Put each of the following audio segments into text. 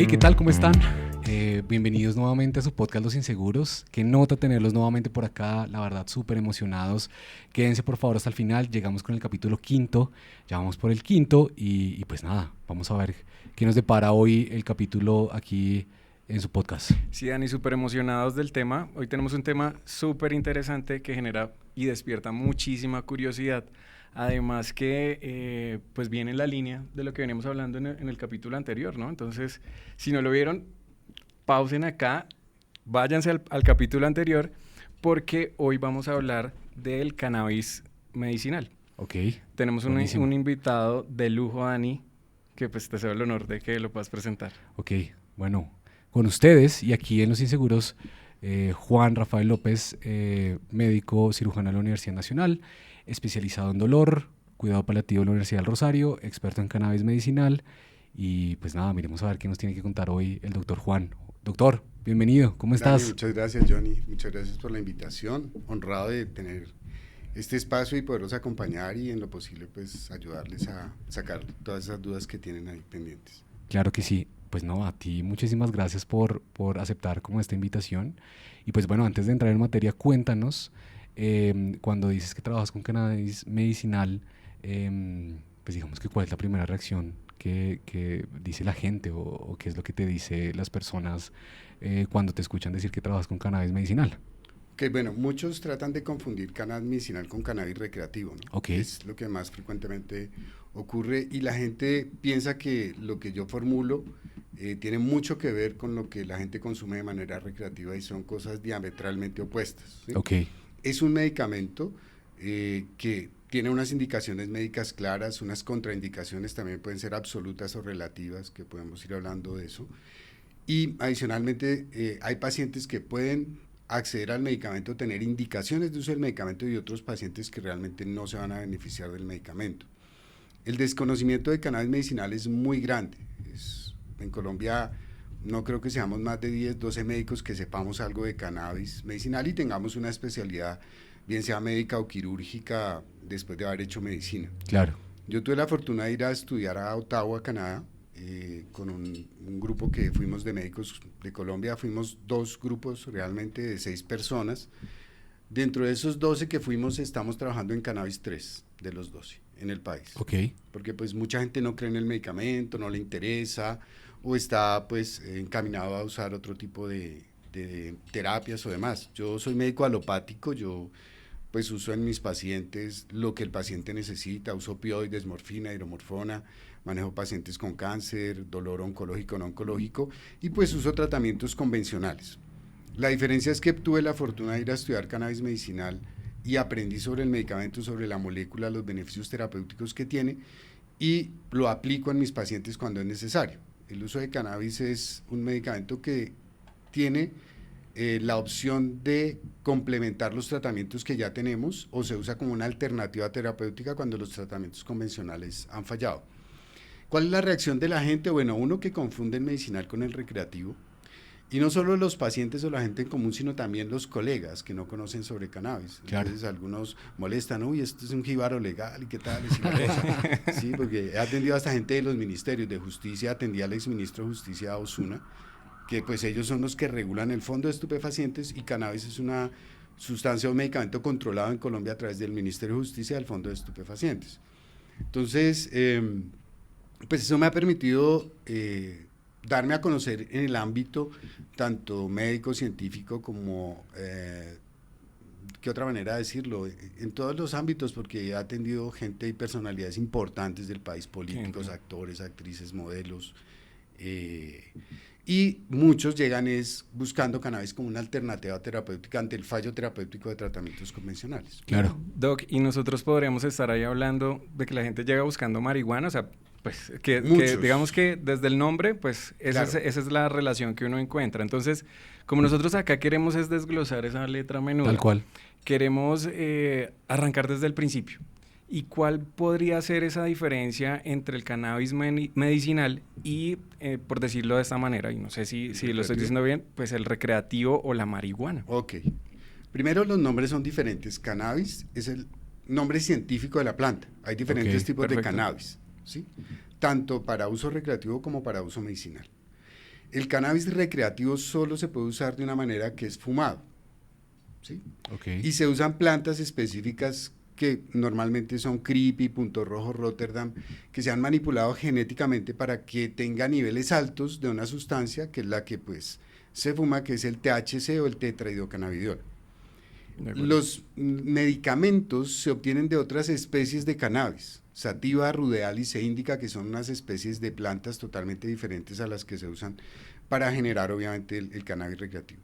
Hey, ¿qué tal? ¿Cómo están? Bienvenidos nuevamente a su podcast Los Inseguros. Qué nota tenerlos nuevamente por acá, la verdad súper emocionados. Quédense por favor hasta el final, llegamos con el capítulo 5, ya vamos por el 5 y pues nada, vamos a ver qué nos depara hoy el capítulo aquí en su podcast. Sí, Dani, súper emocionados del tema. Hoy tenemos un tema súper interesante que genera y despierta muchísima curiosidad. Además que pues viene en la línea de lo que venimos hablando en el capítulo anterior, ¿no? Entonces, si no lo vieron, pausen acá, váyanse al capítulo anterior, porque hoy vamos a hablar del cannabis medicinal. Ok. Tenemos un invitado de lujo, Dani, que pues te deseo el honor de que lo puedas presentar. Ok, bueno, con ustedes y aquí en Los Inseguros, Juan Rafael López, médico cirujano de la Universidad Nacional, especializado en dolor, cuidado paliativo de la Universidad del Rosario, experto en cannabis medicinal. Y pues nada, miremos a ver qué nos tiene que contar hoy el doctor Juan. Doctor, bienvenido, ¿cómo estás? Dani, muchas gracias, Johnny, muchas gracias por la invitación, honrado de tener este espacio y poderlos acompañar y en lo posible pues ayudarles a sacar todas esas dudas que tienen ahí pendientes. Claro que sí. Pues no, a ti muchísimas gracias por aceptar como esta invitación. Y pues bueno, antes de entrar en materia, cuéntanos, cuando dices que trabajas con cannabis medicinal, pues digamos que cuál es la primera reacción que dice la gente o qué es lo que te dice las personas cuando te escuchan decir que trabajas con cannabis medicinal. Ok, bueno, muchos tratan de confundir cannabis medicinal con cannabis recreativo, ¿no? Ok. Es lo que más frecuentemente ocurre y la gente piensa que lo que yo formulo tiene mucho que ver con lo que la gente consume de manera recreativa y son cosas diametralmente opuestas, ¿sí? Ok. Es un medicamento que tiene unas indicaciones médicas claras, unas contraindicaciones también pueden ser absolutas o relativas, que podemos ir hablando de eso. Y adicionalmente hay pacientes que pueden acceder al medicamento, tener indicaciones de uso del medicamento y otros pacientes que realmente no se van a beneficiar del medicamento. El desconocimiento de cannabis medicinal es muy grande. En Colombia no creo que seamos más de 10, 12 médicos que sepamos algo de cannabis medicinal y tengamos una especialidad, bien sea médica o quirúrgica, después de haber hecho medicina. Claro. Yo tuve la fortuna de ir a estudiar a Ottawa, Canadá, con un grupo que fuimos de médicos de Colombia. Fuimos 2 grupos realmente de 6 personas. Dentro de esos 12 que fuimos, estamos trabajando en cannabis 3 de los 12 en el país. Ok. Porque pues mucha gente no cree en el medicamento, no le interesa o está pues encaminado a usar otro tipo de terapias o demás. Yo soy médico alopático, yo pues uso en mis pacientes lo que el paciente necesita, uso opioides, morfina, hidromorfona, manejo pacientes con cáncer, dolor oncológico, no oncológico y pues uso tratamientos convencionales. La diferencia es que tuve la fortuna de ir a estudiar cannabis medicinal y aprendí sobre el medicamento, sobre la molécula, los beneficios terapéuticos que tiene y lo aplico en mis pacientes cuando es necesario. El uso de cannabis es un medicamento que tiene la opción de complementar los tratamientos que ya tenemos o se usa como una alternativa terapéutica cuando los tratamientos convencionales han fallado. ¿Cuál es la reacción de la gente? Bueno, uno que confunde el medicinal con el recreativo y no solo los pacientes o la gente en común, sino también los colegas que no conocen sobre cannabis. Claro. Entonces algunos molestan, uy, esto es un jíbaro legal y qué tal, es una cosa. Sí, porque he atendido a esta gente de los ministerios de justicia, atendí al exministro de Justicia Osuna, que pues ellos son los que regulan el fondo de estupefacientes y cannabis es una sustancia o medicamento controlado en Colombia a través del Ministerio de Justicia del fondo de estupefacientes. Entonces, pues eso me ha permitido darme a conocer en el ámbito tanto médico, científico como, ¿qué otra manera de decirlo? En todos los ámbitos, porque he atendido gente y personalidades importantes del país, políticos, actores, actrices, modelos, y muchos llegan buscando cannabis como una alternativa terapéutica ante el fallo terapéutico de tratamientos convencionales. Claro. Doc, y nosotros podríamos estar ahí hablando de que la gente llega buscando marihuana, o sea, pues que digamos que desde el nombre, pues esa es la relación que uno encuentra. Entonces, como nosotros acá queremos es desglosar esa letra menuda. Tal cual. Queremos arrancar desde el principio. ¿Y cuál podría ser esa diferencia entre el cannabis medicinal y, por decirlo de esta manera, y no sé si lo estoy diciendo bien, pues el recreativo o la marihuana? Ok. Primero, los nombres son diferentes. Cannabis es el nombre científico de la planta. Hay diferentes tipos de cannabis, ¿sí? Tanto para uso recreativo como para uso medicinal. El cannabis recreativo solo se puede usar de una manera que es fumado, ¿sí? Okay. Y se usan plantas específicas que normalmente son Creepy, Punto Rojo, Rotterdam, que se han manipulado genéticamente para que tenga niveles altos de una sustancia que es la que pues se fuma, que es el THC o el tetrahidrocannabidiol. Los medicamentos se obtienen de otras especies de cannabis, sativa, rudealis e índica, que son unas especies de plantas totalmente diferentes a las que se usan para generar obviamente el cannabis recreativo.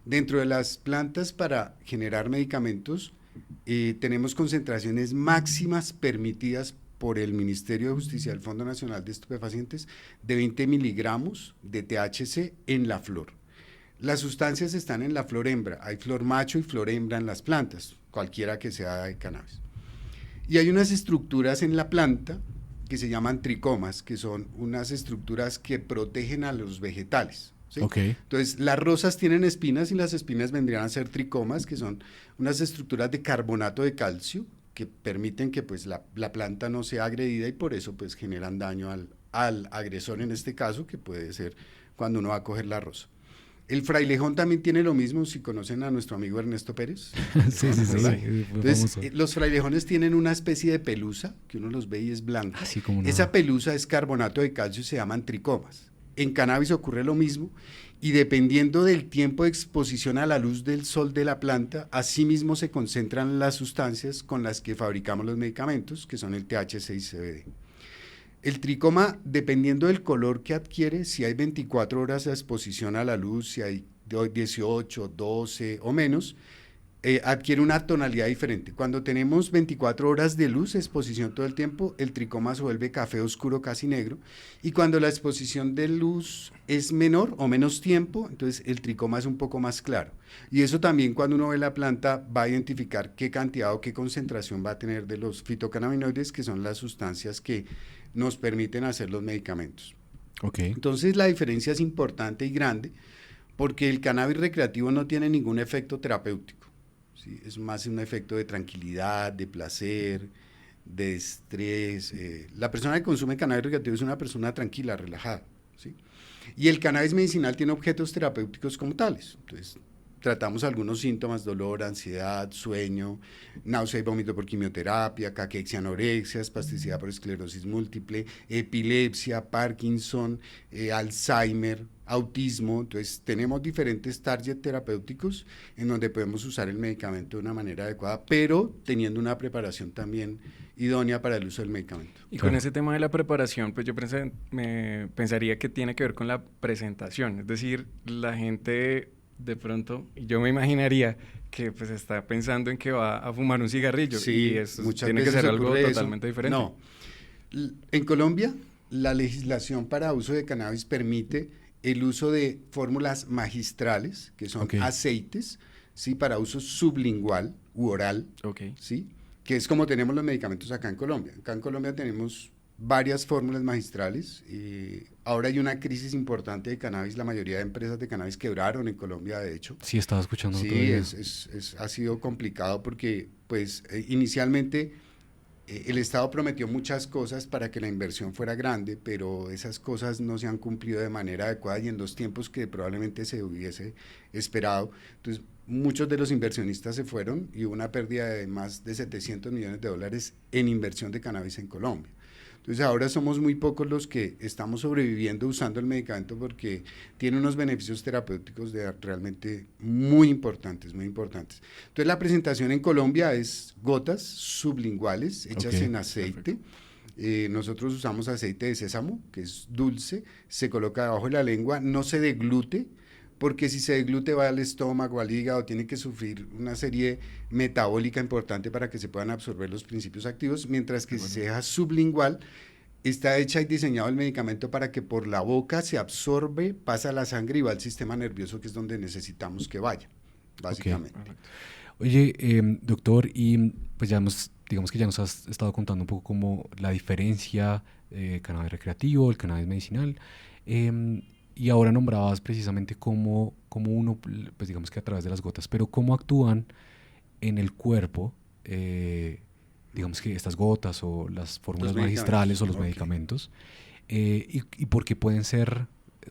Dentro de las plantas para generar medicamentos tenemos concentraciones máximas permitidas por el Ministerio de Justicia del Fondo Nacional de Estupefacientes de 20 miligramos de THC en la flor. Las sustancias están en la flor hembra, hay flor macho y flor hembra en las plantas, cualquiera que sea de cannabis. Y hay unas estructuras en la planta que se llaman tricomas, que son unas estructuras que protegen a los vegetales, ¿sí? Okay. Entonces, las rosas tienen espinas y las espinas vendrían a ser tricomas, que son unas estructuras de carbonato de calcio que permiten que pues, la planta no sea agredida y por eso pues, generan daño al agresor en este caso, que puede ser cuando uno va a coger la rosa. El frailejón también tiene lo mismo, si conocen a nuestro amigo Ernesto Pérez. Sí. Entonces, los frailejones tienen una especie de pelusa, que uno los ve y es blanca. Así como Esa pelusa es carbonato de calcio y se llaman tricomas. En cannabis ocurre lo mismo y dependiendo del tiempo de exposición a la luz del sol de la planta, asimismo se concentran las sustancias con las que fabricamos los medicamentos, que son el THC y CBD. El tricoma, dependiendo del color que adquiere, si hay 24 horas de exposición a la luz, si hay 18, 12 o menos, adquiere una tonalidad diferente. Cuando tenemos 24 horas de luz, exposición todo el tiempo, el tricoma se vuelve café oscuro, casi negro, y cuando la exposición de luz es menor o menos tiempo, entonces el tricoma es un poco más claro. Y eso también cuando uno ve la planta va a identificar qué cantidad o qué concentración va a tener de los fitocannabinoides, que son las sustancias que nos permiten hacer los medicamentos. Okay. Entonces la diferencia es importante y grande porque el cannabis recreativo no tiene ningún efecto terapéutico, ¿sí? Es más un efecto de tranquilidad, de placer, de estrés. La persona que consume cannabis recreativo es una persona tranquila, relajada, ¿sí? Y el cannabis medicinal tiene objetos terapéuticos como tales. Entonces, tratamos algunos síntomas, dolor, ansiedad, sueño, náusea y vómito por quimioterapia, caquexia, anorexia, espasticidad por esclerosis múltiple, epilepsia, Parkinson, Alzheimer, autismo. Entonces, tenemos diferentes targets terapéuticos en donde podemos usar el medicamento de una manera adecuada, pero teniendo una preparación también idónea para el uso del medicamento. Y con ese tema de la preparación, pues yo pensaría que tiene que ver con la presentación, es decir, la gente de pronto, yo me imaginaría que pues está pensando en que va a fumar un cigarrillo, sí, y eso tiene que ser algo totalmente diferente. No, en Colombia la legislación para uso de cannabis permite el uso de fórmulas magistrales, que son aceites, ¿sí? Para uso sublingual u oral, ¿sí? Que es como tenemos los medicamentos acá en Colombia. Acá en Colombia tenemos varias fórmulas magistrales. Ahora hay una crisis importante de cannabis. La mayoría de empresas de cannabis quebraron en Colombia, de hecho. Sí, estaba escuchando. Sí, ha sido complicado porque, pues, inicialmente el Estado prometió muchas cosas para que la inversión fuera grande, pero esas cosas no se han cumplido de manera adecuada y en los tiempos que probablemente se hubiese esperado. Entonces, muchos de los inversionistas se fueron y hubo una pérdida de más de $700 millones en inversión de cannabis en Colombia. Entonces ahora somos muy pocos los que estamos sobreviviendo usando el medicamento porque tiene unos beneficios terapéuticos realmente muy importantes, muy importantes. Entonces la presentación en Colombia es gotas sublinguales hechas en aceite. Nosotros usamos aceite de sésamo, que es dulce, se coloca debajo de la lengua, no se deglute, porque si se deglute va al estómago, al hígado, tiene que sufrir una serie metabólica importante para que se puedan absorber los principios activos, mientras que si se deja sublingual, está hecha y diseñado el medicamento para que por la boca se absorbe, pasa a la sangre y va al sistema nervioso, que es donde necesitamos que vaya, básicamente. Oye, doctor, y pues digamos que ya nos has estado contando un poco como la diferencia cannabis recreativo, el cannabis medicinal, y ahora nombrabas precisamente cómo uno, pues digamos que a través de las gotas, pero cómo actúan en el cuerpo, digamos que estas gotas o las fórmulas magistrales o los medicamentos, y por qué pueden ser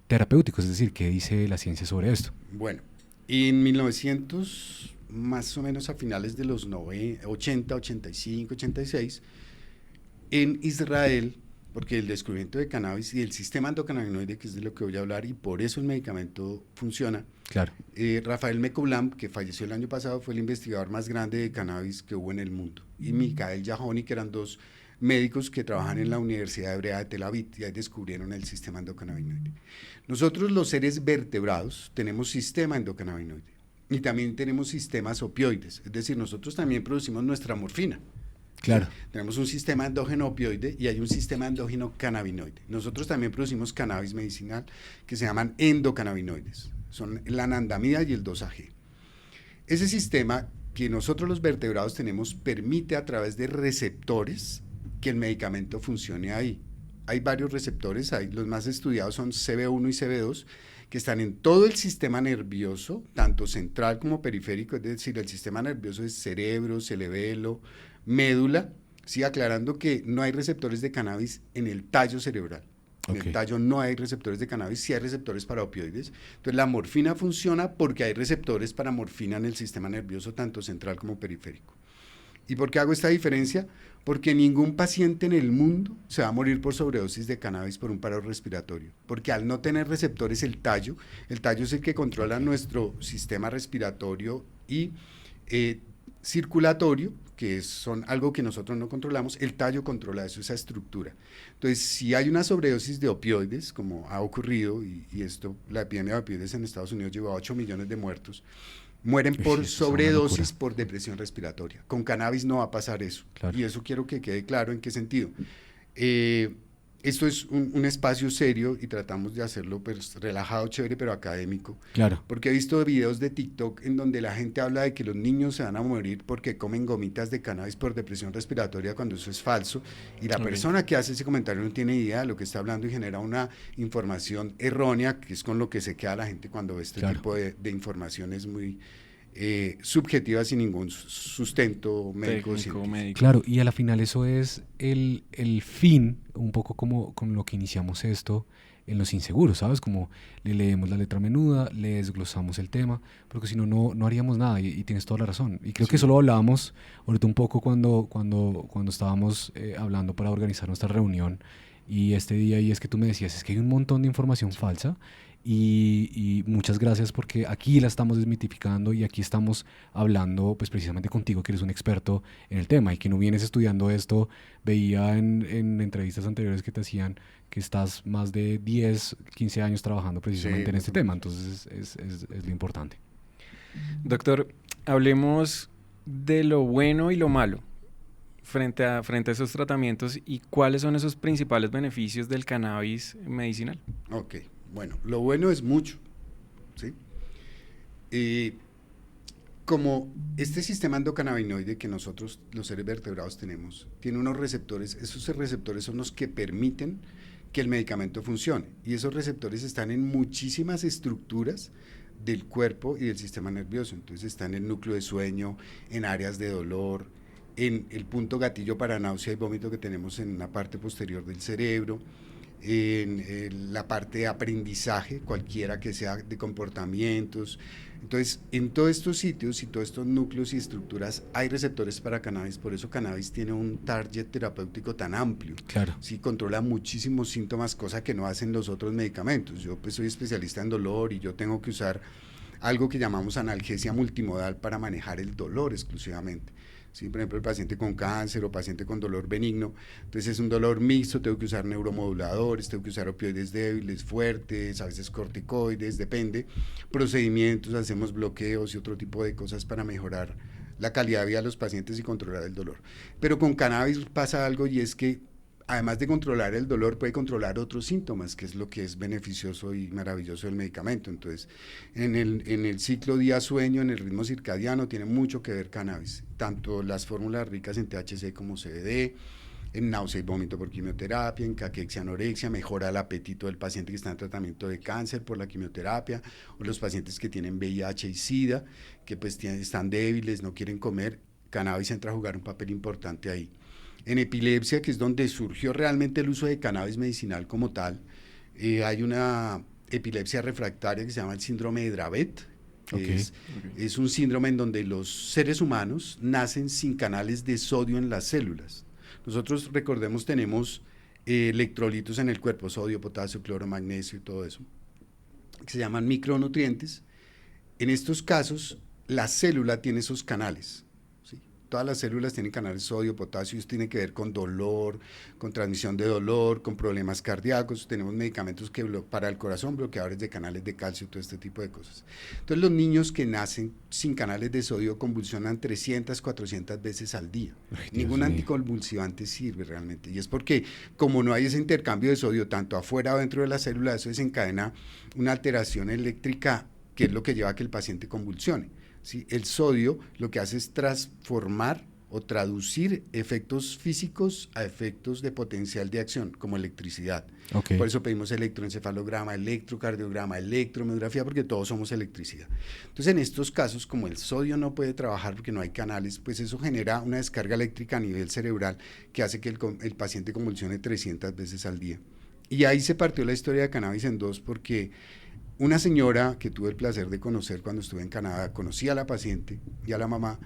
terapéuticos, es decir, ¿qué dice la ciencia sobre esto? Bueno, en 1900, más o menos a finales de los 80, 85, 86, en Israel, porque el descubrimiento de cannabis y el sistema endocannabinoide, que es de lo que voy a hablar, y por eso el medicamento funciona. Claro. Rafael Mecoulam, que falleció el año pasado, fue el investigador más grande de cannabis que hubo en el mundo. Y Michael Yahoni, que eran dos médicos que trabajan en la Universidad Hebrea de Tel Aviv, y ahí descubrieron el sistema endocannabinoide. Nosotros, los seres vertebrados, tenemos sistema endocannabinoide y también tenemos sistemas opioides, es decir, nosotros también producimos nuestra morfina. Claro. ¿Sí? Tenemos un sistema endógeno opioide y hay un sistema endógeno cannabinoide. Nosotros también producimos cannabis medicinal que se llaman endocannabinoides. Son la anandamida y el 2-AG. Ese sistema que nosotros los vertebrados tenemos permite a través de receptores que el medicamento funcione ahí. Hay varios receptores, los más estudiados son CB1 y CB2, que están en todo el sistema nervioso, tanto central como periférico, es decir, el sistema nervioso es cerebro, cerebelo, médula, sí, aclarando que no hay receptores de cannabis en el tallo cerebral. En el tallo no hay receptores de cannabis, sí hay receptores para opioides. Entonces la morfina funciona porque hay receptores para morfina en el sistema nervioso, tanto central como periférico. ¿Y por qué hago esta diferencia? Porque ningún paciente en el mundo se va a morir por sobredosis de cannabis por un paro respiratorio, porque al no tener receptores el tallo es el que controla nuestro sistema respiratorio y circulatorio, que son algo que nosotros no controlamos, el tallo controla eso, esa estructura. Entonces, si hay una sobredosis de opioides, como ha ocurrido, y esto, la epidemia de opioides en Estados Unidos llevó a 8 millones de muertos, mueren por sobredosis por depresión respiratoria. Con cannabis no va a pasar eso. Claro. Y eso quiero que quede claro en qué sentido. Esto es un espacio serio y tratamos de hacerlo pues, relajado, chévere, pero académico. Claro. Porque he visto videos de TikTok en donde la gente habla de que los niños se van a morir porque comen gomitas de cannabis por depresión respiratoria, cuando eso es falso. Y la persona que hace ese comentario no tiene idea de lo que está hablando y genera una información errónea, que es con lo que se queda la gente cuando ve este tipo de informaciones muy subjetivas sin ningún sustento médico. Claro, y a la final eso es el fin, un poco como con lo que iniciamos esto en los inseguros, ¿sabes? Como le leemos la letra menuda, le desglosamos el tema, porque si no, no haríamos nada, y tienes toda la razón. Y creo que eso lo hablábamos ahorita un poco cuando estábamos hablando para organizar nuestra reunión y este día, y es que tú me decías, es que hay un montón de información falsa. Y muchas gracias porque aquí la estamos desmitificando y aquí estamos hablando pues precisamente contigo, que eres un experto en el tema y que no vienes estudiando esto. Veía en entrevistas anteriores que te hacían que estás más de 10, 15 años trabajando precisamente en este tema, entonces es lo importante. Doctor, hablemos de lo bueno y lo malo frente a esos tratamientos y cuáles son esos principales beneficios del cannabis medicinal. Ok. Bueno, lo bueno es mucho, ¿sí? Como este sistema endocannabinoide que nosotros, los seres vertebrados, tenemos, tiene unos receptores, esos receptores son los que permiten que el medicamento funcione, y esos receptores están en muchísimas estructuras del cuerpo y del sistema nervioso. Entonces está en el núcleo de sueño, en áreas de dolor, en el punto gatillo para náusea y vómito que tenemos en la parte posterior del cerebro, en la parte de aprendizaje, cualquiera que sea, de comportamientos. Entonces, en todos estos sitios y todos estos núcleos y estructuras hay receptores para cannabis, por eso cannabis tiene un target terapéutico tan amplio. Claro. Sí, controla muchísimos síntomas, cosa que no hacen los otros medicamentos. Yo pues soy especialista en dolor y yo tengo que usar algo que llamamos analgesia multimodal para manejar el dolor exclusivamente. ¿Sí? Por ejemplo, el paciente con cáncer o paciente con dolor benigno, entonces es un dolor mixto, tengo que usar neuromoduladores, tengo que usar opioides débiles, fuertes, a veces corticoides, depende, procedimientos, hacemos bloqueos y otro tipo de cosas para mejorar la calidad de vida de los pacientes y controlar el dolor. Pero con cannabis pasa algo, y es que además de controlar el dolor, puede controlar otros síntomas, que es lo que es beneficioso y maravilloso del medicamento. Entonces, en el ciclo día-sueño, en el ritmo circadiano, tiene mucho que ver cannabis, tanto las fórmulas ricas en THC como CBD, en náusea y vómito por quimioterapia, en caquexia, anorexia, mejora el apetito del paciente que está en tratamiento de cáncer por la quimioterapia, o los pacientes que tienen VIH y SIDA, que pues están débiles, no quieren comer. Cannabis entra a jugar un papel importante ahí. En epilepsia, que es donde surgió realmente el uso de cannabis medicinal como tal, hay una epilepsia refractaria que se llama el síndrome de Dravet. Okay. Es un síndrome en donde los seres humanos nacen sin canales de sodio en las células. Nosotros, recordemos, tenemos electrolitos en el cuerpo, sodio, potasio, cloro, magnesio y todo eso, que se llaman micronutrientes. En estos casos, la célula tiene esos canales. Todas las células tienen canales sodio, potasio, y eso tiene que ver con dolor, con transmisión de dolor, con problemas cardíacos. Tenemos medicamentos que para el corazón, bloqueadores de canales de calcio, todo este tipo de cosas. Entonces, los niños que nacen sin canales de sodio convulsionan 300, 400 veces al día. Ningún anticonvulsivante sirve realmente. Y es porque, como no hay ese intercambio de sodio tanto afuera o dentro de la célula, eso desencadena una alteración eléctrica que es lo que lleva a que el paciente convulsione. ¿Sí? El sodio lo que hace es transformar o traducir efectos físicos a efectos de potencial de acción, como electricidad. Okay. Por eso pedimos electroencefalograma, electrocardiograma, electromiografía, porque todos somos electricidad. Entonces, en estos casos, como el sodio no puede trabajar porque no hay canales, pues eso genera una descarga eléctrica a nivel cerebral que hace que el paciente convulsione 300 veces al día. Y ahí se partió la historia de cannabis en dos, porque una señora que tuve el placer de conocer cuando estuve en Canadá, conocí a la paciente y a la mamá.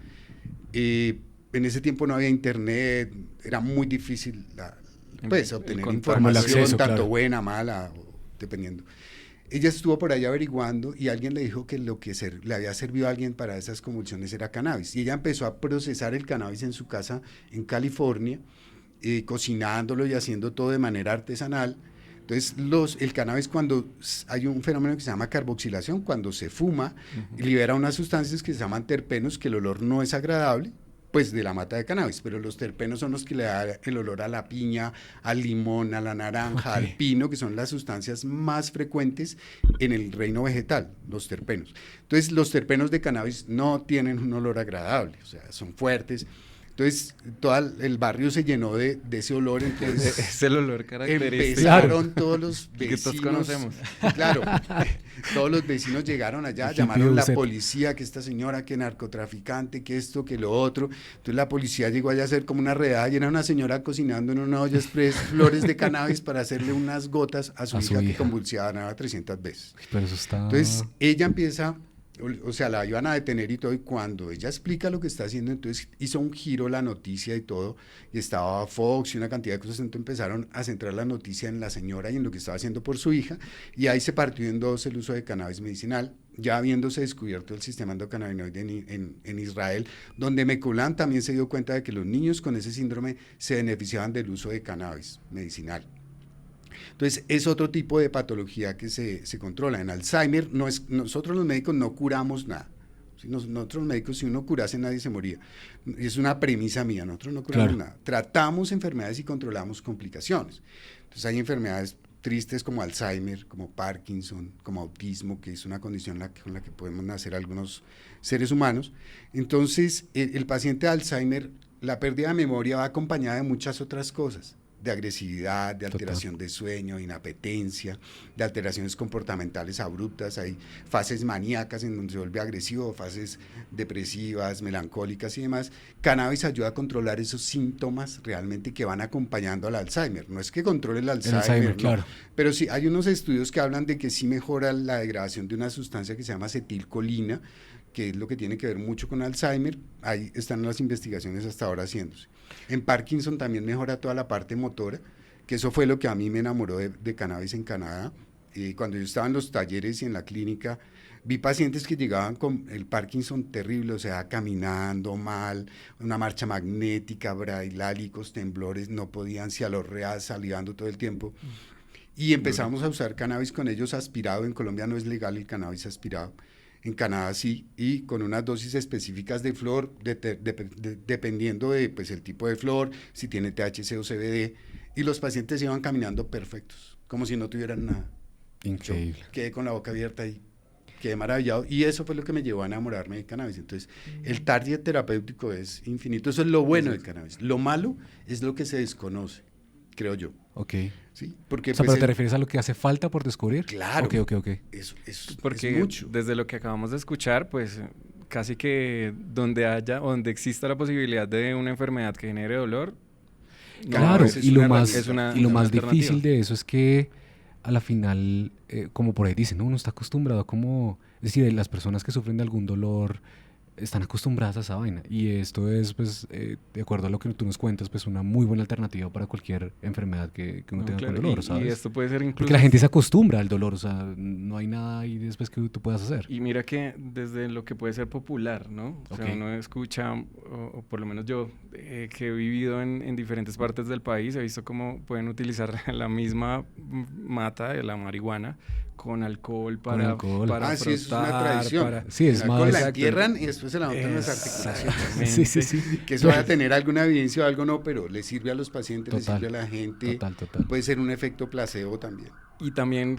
En ese tiempo no había internet, era muy difícil obtener información, acceso, tanto claro. buena, mala, dependiendo. Ella estuvo por ahí averiguando y alguien le dijo que lo que le había servido a alguien para esas convulsiones era cannabis. Y ella empezó a procesar el cannabis en su casa en California, cocinándolo y haciendo todo de manera artesanal. Entonces, el cannabis, cuando hay un fenómeno que se llama carboxilación, cuando se fuma, libera unas sustancias que se llaman terpenos, que el olor no es agradable, pues de la mata de cannabis, pero los terpenos son los que le dan el olor a la piña, al limón, a la naranja, al pino, que son las sustancias más frecuentes en el reino vegetal, los terpenos. Entonces, los terpenos de cannabis no tienen un olor agradable, o sea, son fuertes. Entonces, todo el barrio se llenó de ese olor. Entonces, es el olor característico. Empezaron todos los vecinos. Que todos conocemos. Claro, todos los vecinos llegaron allá, llamaron a la policía, que esta señora, que narcotraficante, que esto, que lo otro. Entonces, la policía llegó allá a hacer como una redada y era una señora cocinando en una olla express flores de cannabis para hacerle unas gotas a su hija que convulsionaba 300 veces. Pero eso está... Entonces, ella empieza... O sea, la iban a detener y todo, y cuando ella explica lo que está haciendo, entonces hizo un giro la noticia y todo, y estaba Fox y una cantidad de cosas, entonces empezaron a centrar la noticia en la señora y en lo que estaba haciendo por su hija, y ahí se partió en dos el uso de cannabis medicinal, ya habiéndose descubierto el sistema endocannabinoide en Israel, donde Mekulan también se dio cuenta de que los niños con ese síndrome se beneficiaban del uso de cannabis medicinal. Entonces, es otro tipo de patología que se controla. En Alzheimer, nosotros los médicos no curamos nada. ¿Sí? Nosotros los médicos, si uno curase, nadie se moría. Es una premisa mía, nosotros no curamos nada. Tratamos enfermedades y controlamos complicaciones. Entonces, hay enfermedades tristes como Alzheimer, como Parkinson, como autismo, que es una condición con la que podemos nacer algunos seres humanos. Entonces, el paciente de Alzheimer, la pérdida de memoria va acompañada de muchas otras cosas, de agresividad, de alteración de sueño, de inapetencia, de alteraciones comportamentales abruptas. Hay fases maníacas en donde se vuelve agresivo, fases depresivas, melancólicas y demás. Cannabis ayuda a controlar esos síntomas realmente que van acompañando al Alzheimer. No es que controle el Alzheimer, no, claro. Pero sí hay unos estudios que hablan de que sí mejora la degradación de una sustancia que se llama acetilcolina, que es lo que tiene que ver mucho con Alzheimer. Ahí están las investigaciones hasta ahora haciéndose. En Parkinson también mejora toda la parte motora, que eso fue lo que a mí me enamoró de cannabis en Canadá. Cuando yo estaba en los talleres y en la clínica, vi pacientes que llegaban con el Parkinson terrible, o sea, caminando mal, una marcha magnética, brailálicos, temblores, no podían cialorrear, salivando todo el tiempo. Y empezamos a usar cannabis con ellos aspirado. En Colombia no es legal el cannabis aspirado. En Canadá sí, y con unas dosis específicas de flor, dependiendo de pues, el tipo de flor, si tiene THC o CBD, y los pacientes iban caminando perfectos, como si no tuvieran nada. Increíble. Yo quedé con la boca abierta y quedé maravillado, y eso fue lo que me llevó a enamorarme del cannabis. Entonces, el target terapéutico es infinito, eso es lo bueno del cannabis. Lo malo es lo que se desconoce, creo yo. Ok. ¿Sí? Porque, o sea, pero ¿te refieres a lo que hace falta por descubrir? Claro. Ok. Porque es mucho. Desde lo que acabamos de escuchar, pues casi que donde exista la posibilidad de una enfermedad que genere dolor. Claro, es y lo una más, es una- y lo una más alternativa. difícil de eso es que a la final, como por ahí dicen, ¿no? Uno está acostumbrado como, es decir, las personas que sufren de algún dolor están acostumbradas a esa vaina. Y esto es, pues, de acuerdo a lo que tú nos cuentas, pues una muy buena alternativa para cualquier enfermedad que uno No, tenga claro, con dolor, y ¿sabes? esto puede ser Porque incluso... la gente se acostumbra al dolor, o sea, no hay nada ahí después que tú puedas hacer. Y mira que desde lo que puede ser popular, ¿no? O sea, Ok. uno escucha, o por lo menos yo, que he vivido en diferentes partes del país, he visto cómo pueden utilizar la misma mata de la marihuana con alcohol Con para, alcohol. para Sí, eso es una frotar, tradición. para... Sí, es El alcohol la más... entierran y después se la botan en las articulaciones. Exactamente. Sí, sí, sí. Que eso vaya a tener alguna evidencia o algo no, pero le sirve a los pacientes, le Total, sirve a la gente. total. Puede ser un efecto placebo también. Y también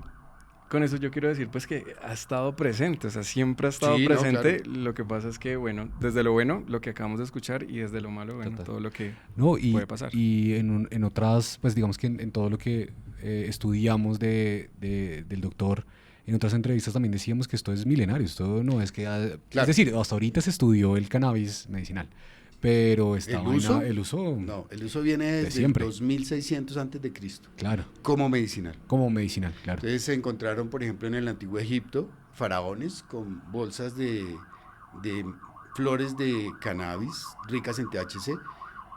con eso yo quiero decir pues que ha estado presente, o sea, siempre ha estado Sí, no, presente. claro. Lo que pasa es que, bueno, desde lo bueno, lo que acabamos de escuchar, y desde lo malo, bueno, Total. todo lo que No, puede pasar. y en otras, pues digamos que en todo lo que estudiamos del doctor, en otras entrevistas también decíamos que esto es milenario, esto no es que... Claro. Es decir, hasta ahorita se estudió el cannabis medicinal, pero esta ¿El uso? el uso... No, el uso viene desde el siempre. 2600 antes de Cristo, Claro, como medicinal. como medicinal, claro. Entonces se encontraron, por ejemplo, en el antiguo Egipto, faraones con bolsas de flores de cannabis ricas en THC.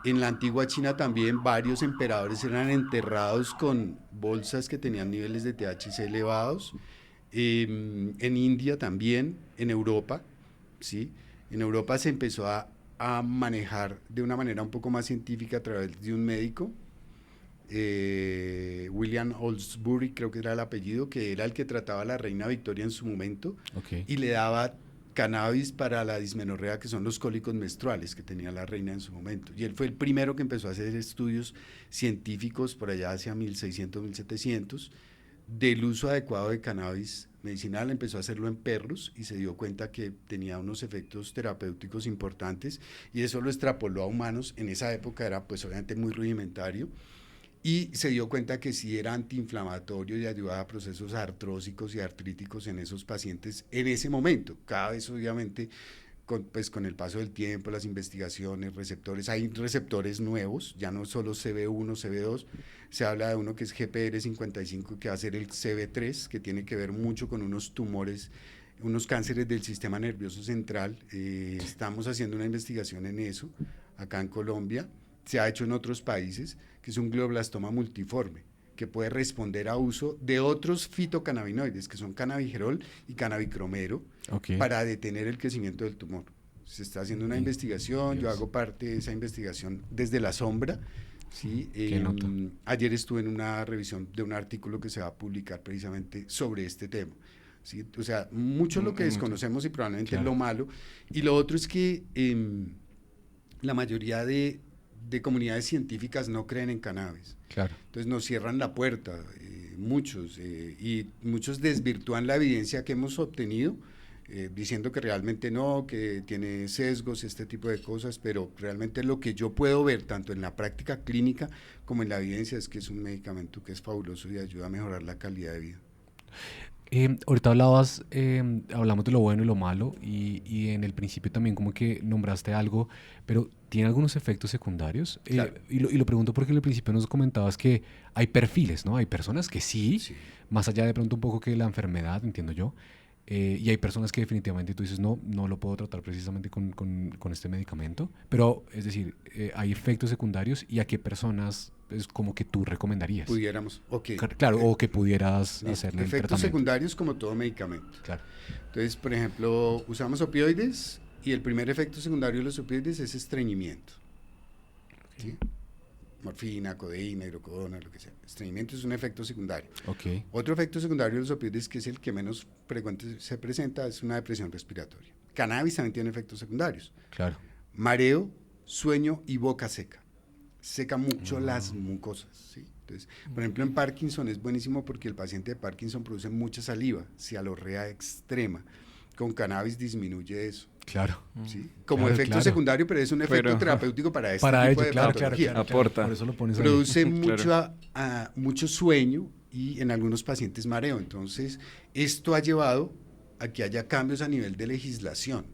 En la antigua China también varios emperadores eran enterrados con bolsas que tenían niveles de THC elevados. En India también, en Europa, ¿sí? En Europa se empezó a manejar de una manera un poco más científica a través de un médico, William Oldsbury, creo que era el apellido, que era el que trataba a la reina Victoria en su momento, Ok. y le daba cannabis para la dismenorrea, que son los cólicos menstruales que tenía la reina en su momento. Y él fue el primero que empezó a hacer estudios científicos por allá hacia 1600, 1700, del uso adecuado de cannabis medicinal. Empezó a hacerlo en perros y se dio cuenta que tenía unos efectos terapéuticos importantes, y eso lo extrapoló a humanos. En esa época era pues obviamente muy rudimentario, y se dio cuenta que sí era antiinflamatorio y ayudaba a procesos artrósicos y artríticos en esos pacientes en ese momento. Cada vez obviamente con el paso del tiempo, las investigaciones, receptores, hay receptores nuevos, ya no solo CB1, CB2, se habla de uno que es GPR55, que va a ser el CB3, que tiene que ver mucho con unos tumores, unos cánceres del sistema nervioso central. Estamos haciendo una investigación en eso, acá en Colombia, se ha hecho en otros países, que es un glioblastoma multiforme, que puede responder a uso de otros fitocannabinoides, que son cannabigerol y cannabicromero, Ok. para detener el crecimiento del tumor. Se está haciendo una investigación, yo hago parte de esa investigación desde la sombra, ¿sí? Qué nota. Ayer estuve en una revisión de un artículo que se va a publicar precisamente sobre este tema, ¿sí? O sea, mucho lo que desconocemos y probablemente es lo malo. Y lo otro es que la mayoría de comunidades científicas no creen en cannabis. Claro. Entonces nos cierran la puerta, muchos, y muchos desvirtúan la evidencia que hemos obtenido, diciendo que realmente no, que tiene sesgos, este tipo de cosas, pero realmente lo que yo puedo ver tanto en la práctica clínica como en la evidencia es que es un medicamento que es fabuloso y ayuda a mejorar la calidad de vida. Ahorita hablamos de lo bueno y lo malo, y en el principio también como que nombraste algo, pero ¿tiene algunos efectos secundarios? Claro. Y lo pregunto porque en el principio nos comentabas que hay perfiles, ¿no? Hay personas que sí, más allá de pronto un poco que la enfermedad, entiendo yo, y hay personas que definitivamente tú dices, no lo puedo tratar precisamente con este medicamento, pero es decir, hay efectos secundarios, y a qué personas es como que tú recomendarías. Pudiéramos, ok. Claro, o que pudieras hacerle el efectos tratamiento. secundarios como todo medicamento. Claro. Entonces, por ejemplo, usamos opioides y el primer efecto secundario de los opioides es estreñimiento. ¿Sí? Morfina, codeína, hidrocodona, lo que sea. Estreñimiento es un efecto secundario. Ok. Otro efecto secundario de los opioides, que es el que menos frecuente se presenta, es una depresión respiratoria. Cannabis también tiene efectos secundarios. Claro. Mareo, sueño y boca seca. Seca mucho las mucosas, ¿sí? Entonces, por ejemplo, en Parkinson es buenísimo porque el paciente de Parkinson produce mucha saliva, cialorrea extrema. Con cannabis disminuye eso. Claro. ¿Sí? Como Claro, efecto claro. secundario, pero es un efecto terapéutico para este Para tipo ello, de claro, patología. Aporta. Por eso lo pones ahí. Produce Claro. mucho sueño y en algunos pacientes mareo. Entonces, esto ha llevado a que haya cambios a nivel de legislación.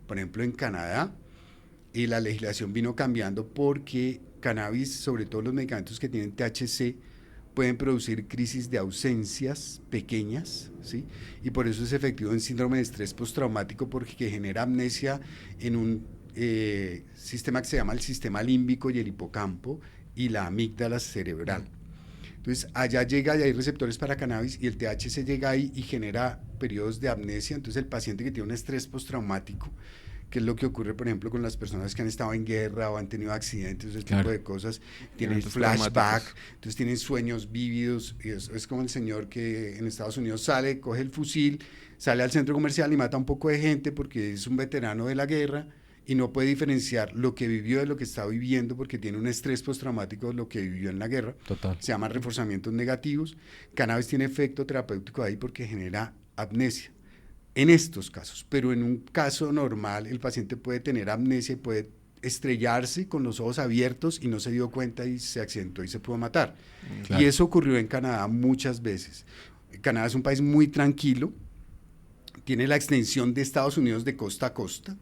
Por ejemplo, en Canadá, la legislación vino cambiando porque cannabis, sobre todo los medicamentos que tienen THC, pueden producir crisis de ausencias pequeñas, ¿sí? Y por eso es efectivo en síndrome de estrés postraumático, porque genera amnesia en un sistema que se llama el sistema límbico y el hipocampo y la amígdala cerebral. Entonces allá llega y hay receptores para cannabis y el THC llega ahí y genera periodos de amnesia. Entonces el paciente que tiene un estrés postraumático, que es lo que ocurre, por ejemplo, con las personas que han estado en guerra o han tenido accidentes, ese tipo de cosas, tienen flashback, entonces tienen sueños vívidos, y es como el señor que en Estados Unidos sale, coge el fusil, sale al centro comercial y mata a un poco de gente porque es un veterano de la guerra y no puede diferenciar lo que vivió de lo que está viviendo porque tiene un estrés postraumático de lo que vivió en la guerra. Total. Se llama reforzamientos negativos. Cannabis tiene efecto terapéutico ahí porque genera amnesia. En estos casos, pero en un caso normal el paciente puede tener amnesia y puede estrellarse con los ojos abiertos y no se dio cuenta y se accidentó y se pudo matar. Claro. Y eso ocurrió en Canadá muchas veces. Canadá es un país muy tranquilo, tiene la extensión de Estados Unidos de costa a costa,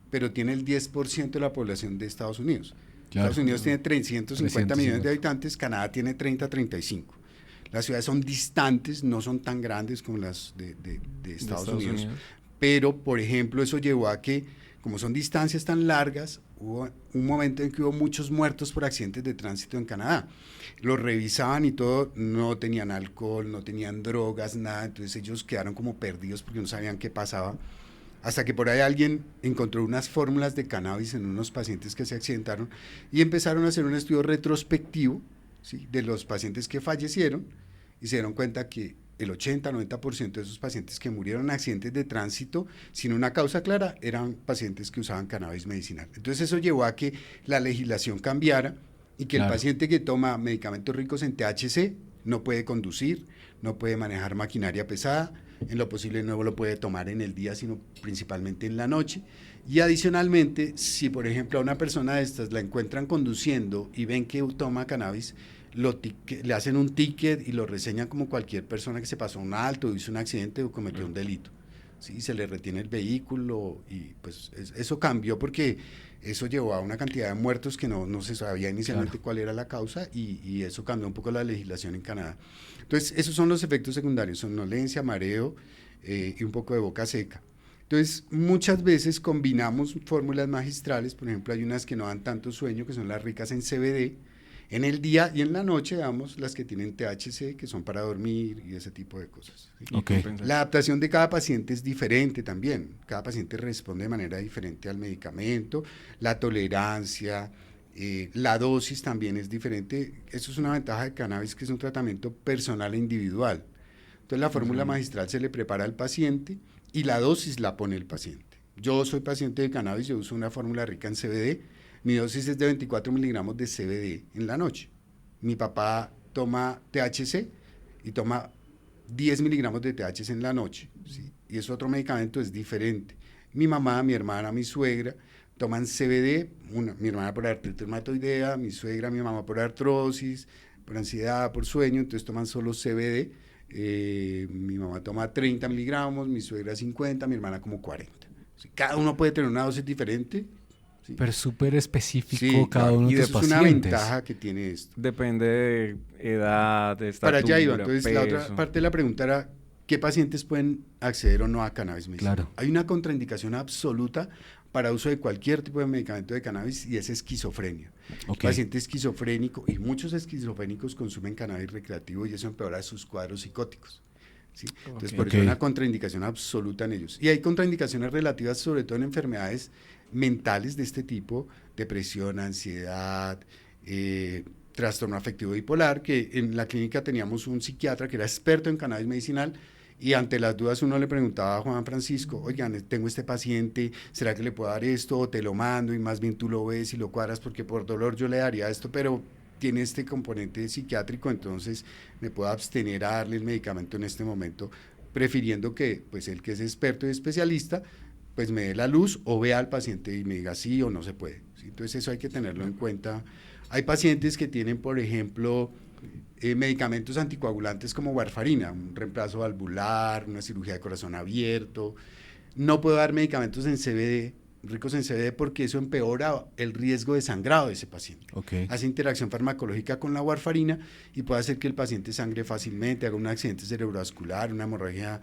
pero tiene el 10% de la población de Estados Unidos. Claro. Estados Unidos tiene 350 millones de habitantes, Canadá tiene 30-35. Las ciudades son distantes, no son tan grandes como las de Estados Unidos, pero, por ejemplo, eso llevó a que, como son distancias tan largas, hubo un momento en que hubo muchos muertos por accidentes de tránsito en Canadá. Los revisaban y todo, no tenían alcohol, no tenían drogas, nada, entonces ellos quedaron como perdidos porque no sabían qué pasaba, hasta que por ahí alguien encontró unas fórmulas de cannabis en unos pacientes que se accidentaron y empezaron a hacer un estudio retrospectivo, ¿sí?, de los pacientes que fallecieron, y se dieron cuenta que el 80-90% de esos pacientes que murieron en accidentes de tránsito sin una causa clara eran pacientes que usaban cannabis medicinal. Entonces eso llevó a que la legislación cambiara y que el paciente que toma medicamentos ricos en THC no puede conducir, no puede manejar maquinaria pesada, en lo posible no lo puede tomar en el día, sino principalmente en la noche. Y adicionalmente, si por ejemplo a una persona de estas la encuentran conduciendo y ven que toma cannabis, le hacen un ticket y lo reseñan como cualquier persona que se pasó un alto, hizo un accidente o cometió un delito. ¿Sí? Se le retiene el vehículo y pues eso cambió porque eso llevó a una cantidad de muertos que no se sabía inicialmente cuál era la causa y eso cambió un poco la legislación en Canadá. Entonces, esos son los efectos secundarios, somnolencia, mareo y un poco de boca seca. Entonces, muchas veces combinamos fórmulas magistrales, por ejemplo, hay unas que no dan tanto sueño, que son las ricas en CBD, en el día y en la noche damos las que tienen THC, que son para dormir y ese tipo de cosas. ¿Sí? Okay. La adaptación de cada paciente es diferente también. Cada paciente responde de manera diferente al medicamento. La tolerancia, la dosis también es diferente. Eso es una ventaja de cannabis, que es un tratamiento personal e individual. Entonces la fórmula magistral se le prepara al paciente y la dosis la pone el paciente. Yo soy paciente de cannabis, yo uso una fórmula rica en CBD. Mi dosis es de 24 miligramos de CBD en la noche. Mi papá toma THC y toma 10 miligramos de THC en la noche, ¿sí? Y es otro medicamento, es diferente. Mi mamá, mi hermana, mi suegra toman CBD, mi hermana por artritis reumatoidea, mi suegra, mi mamá por artrosis, por ansiedad, por sueño, entonces toman solo CBD. Mi mamá toma 30 miligramos, mi suegra 50, mi hermana como 40. ¿Sí? Cada uno puede tener una dosis diferente. Sí. Pero súper específico cada uno de los pacientes. Y eso es una ventaja que tiene esto. Depende de edad, de estatura, para allá iba. Entonces, peso. La otra parte de la pregunta era, ¿qué pacientes pueden acceder o no a cannabis medicinal? Claro. Hay una contraindicación absoluta para uso de cualquier tipo de medicamento de cannabis y es esquizofrenia. Okay. El paciente esquizofrénico, y muchos esquizofrénicos consumen cannabis recreativo y eso empeora sus cuadros psicóticos. ¿Sí? Entonces, por eso hay una contraindicación absoluta en ellos. Y hay contraindicaciones relativas sobre todo en enfermedades mentales de este tipo, depresión, ansiedad, trastorno afectivo bipolar, que en la clínica teníamos un psiquiatra que era experto en cannabis medicinal y ante las dudas uno le preguntaba a Juan Francisco, oigan, tengo este paciente, ¿será que le puedo dar esto o te lo mando? Y más bien tú lo ves y lo cuadras porque por dolor yo le daría esto, pero tiene este componente psiquiátrico, entonces me puedo abstener a darle el medicamento en este momento, prefiriendo que pues el que es experto y especialista pues me dé la luz o vea al paciente y me diga sí o no se puede. ¿Sí? Entonces eso hay que tenerlo en cuenta. Hay pacientes que tienen, por ejemplo, medicamentos anticoagulantes como warfarina, un reemplazo valvular, una cirugía de corazón abierto. No puedo dar medicamentos en CBD ricos en CBD porque eso empeora el riesgo de sangrado de ese paciente. Okay. Hace interacción farmacológica con la warfarina y puede hacer que el paciente sangre fácilmente, haga un accidente cerebrovascular, una hemorragia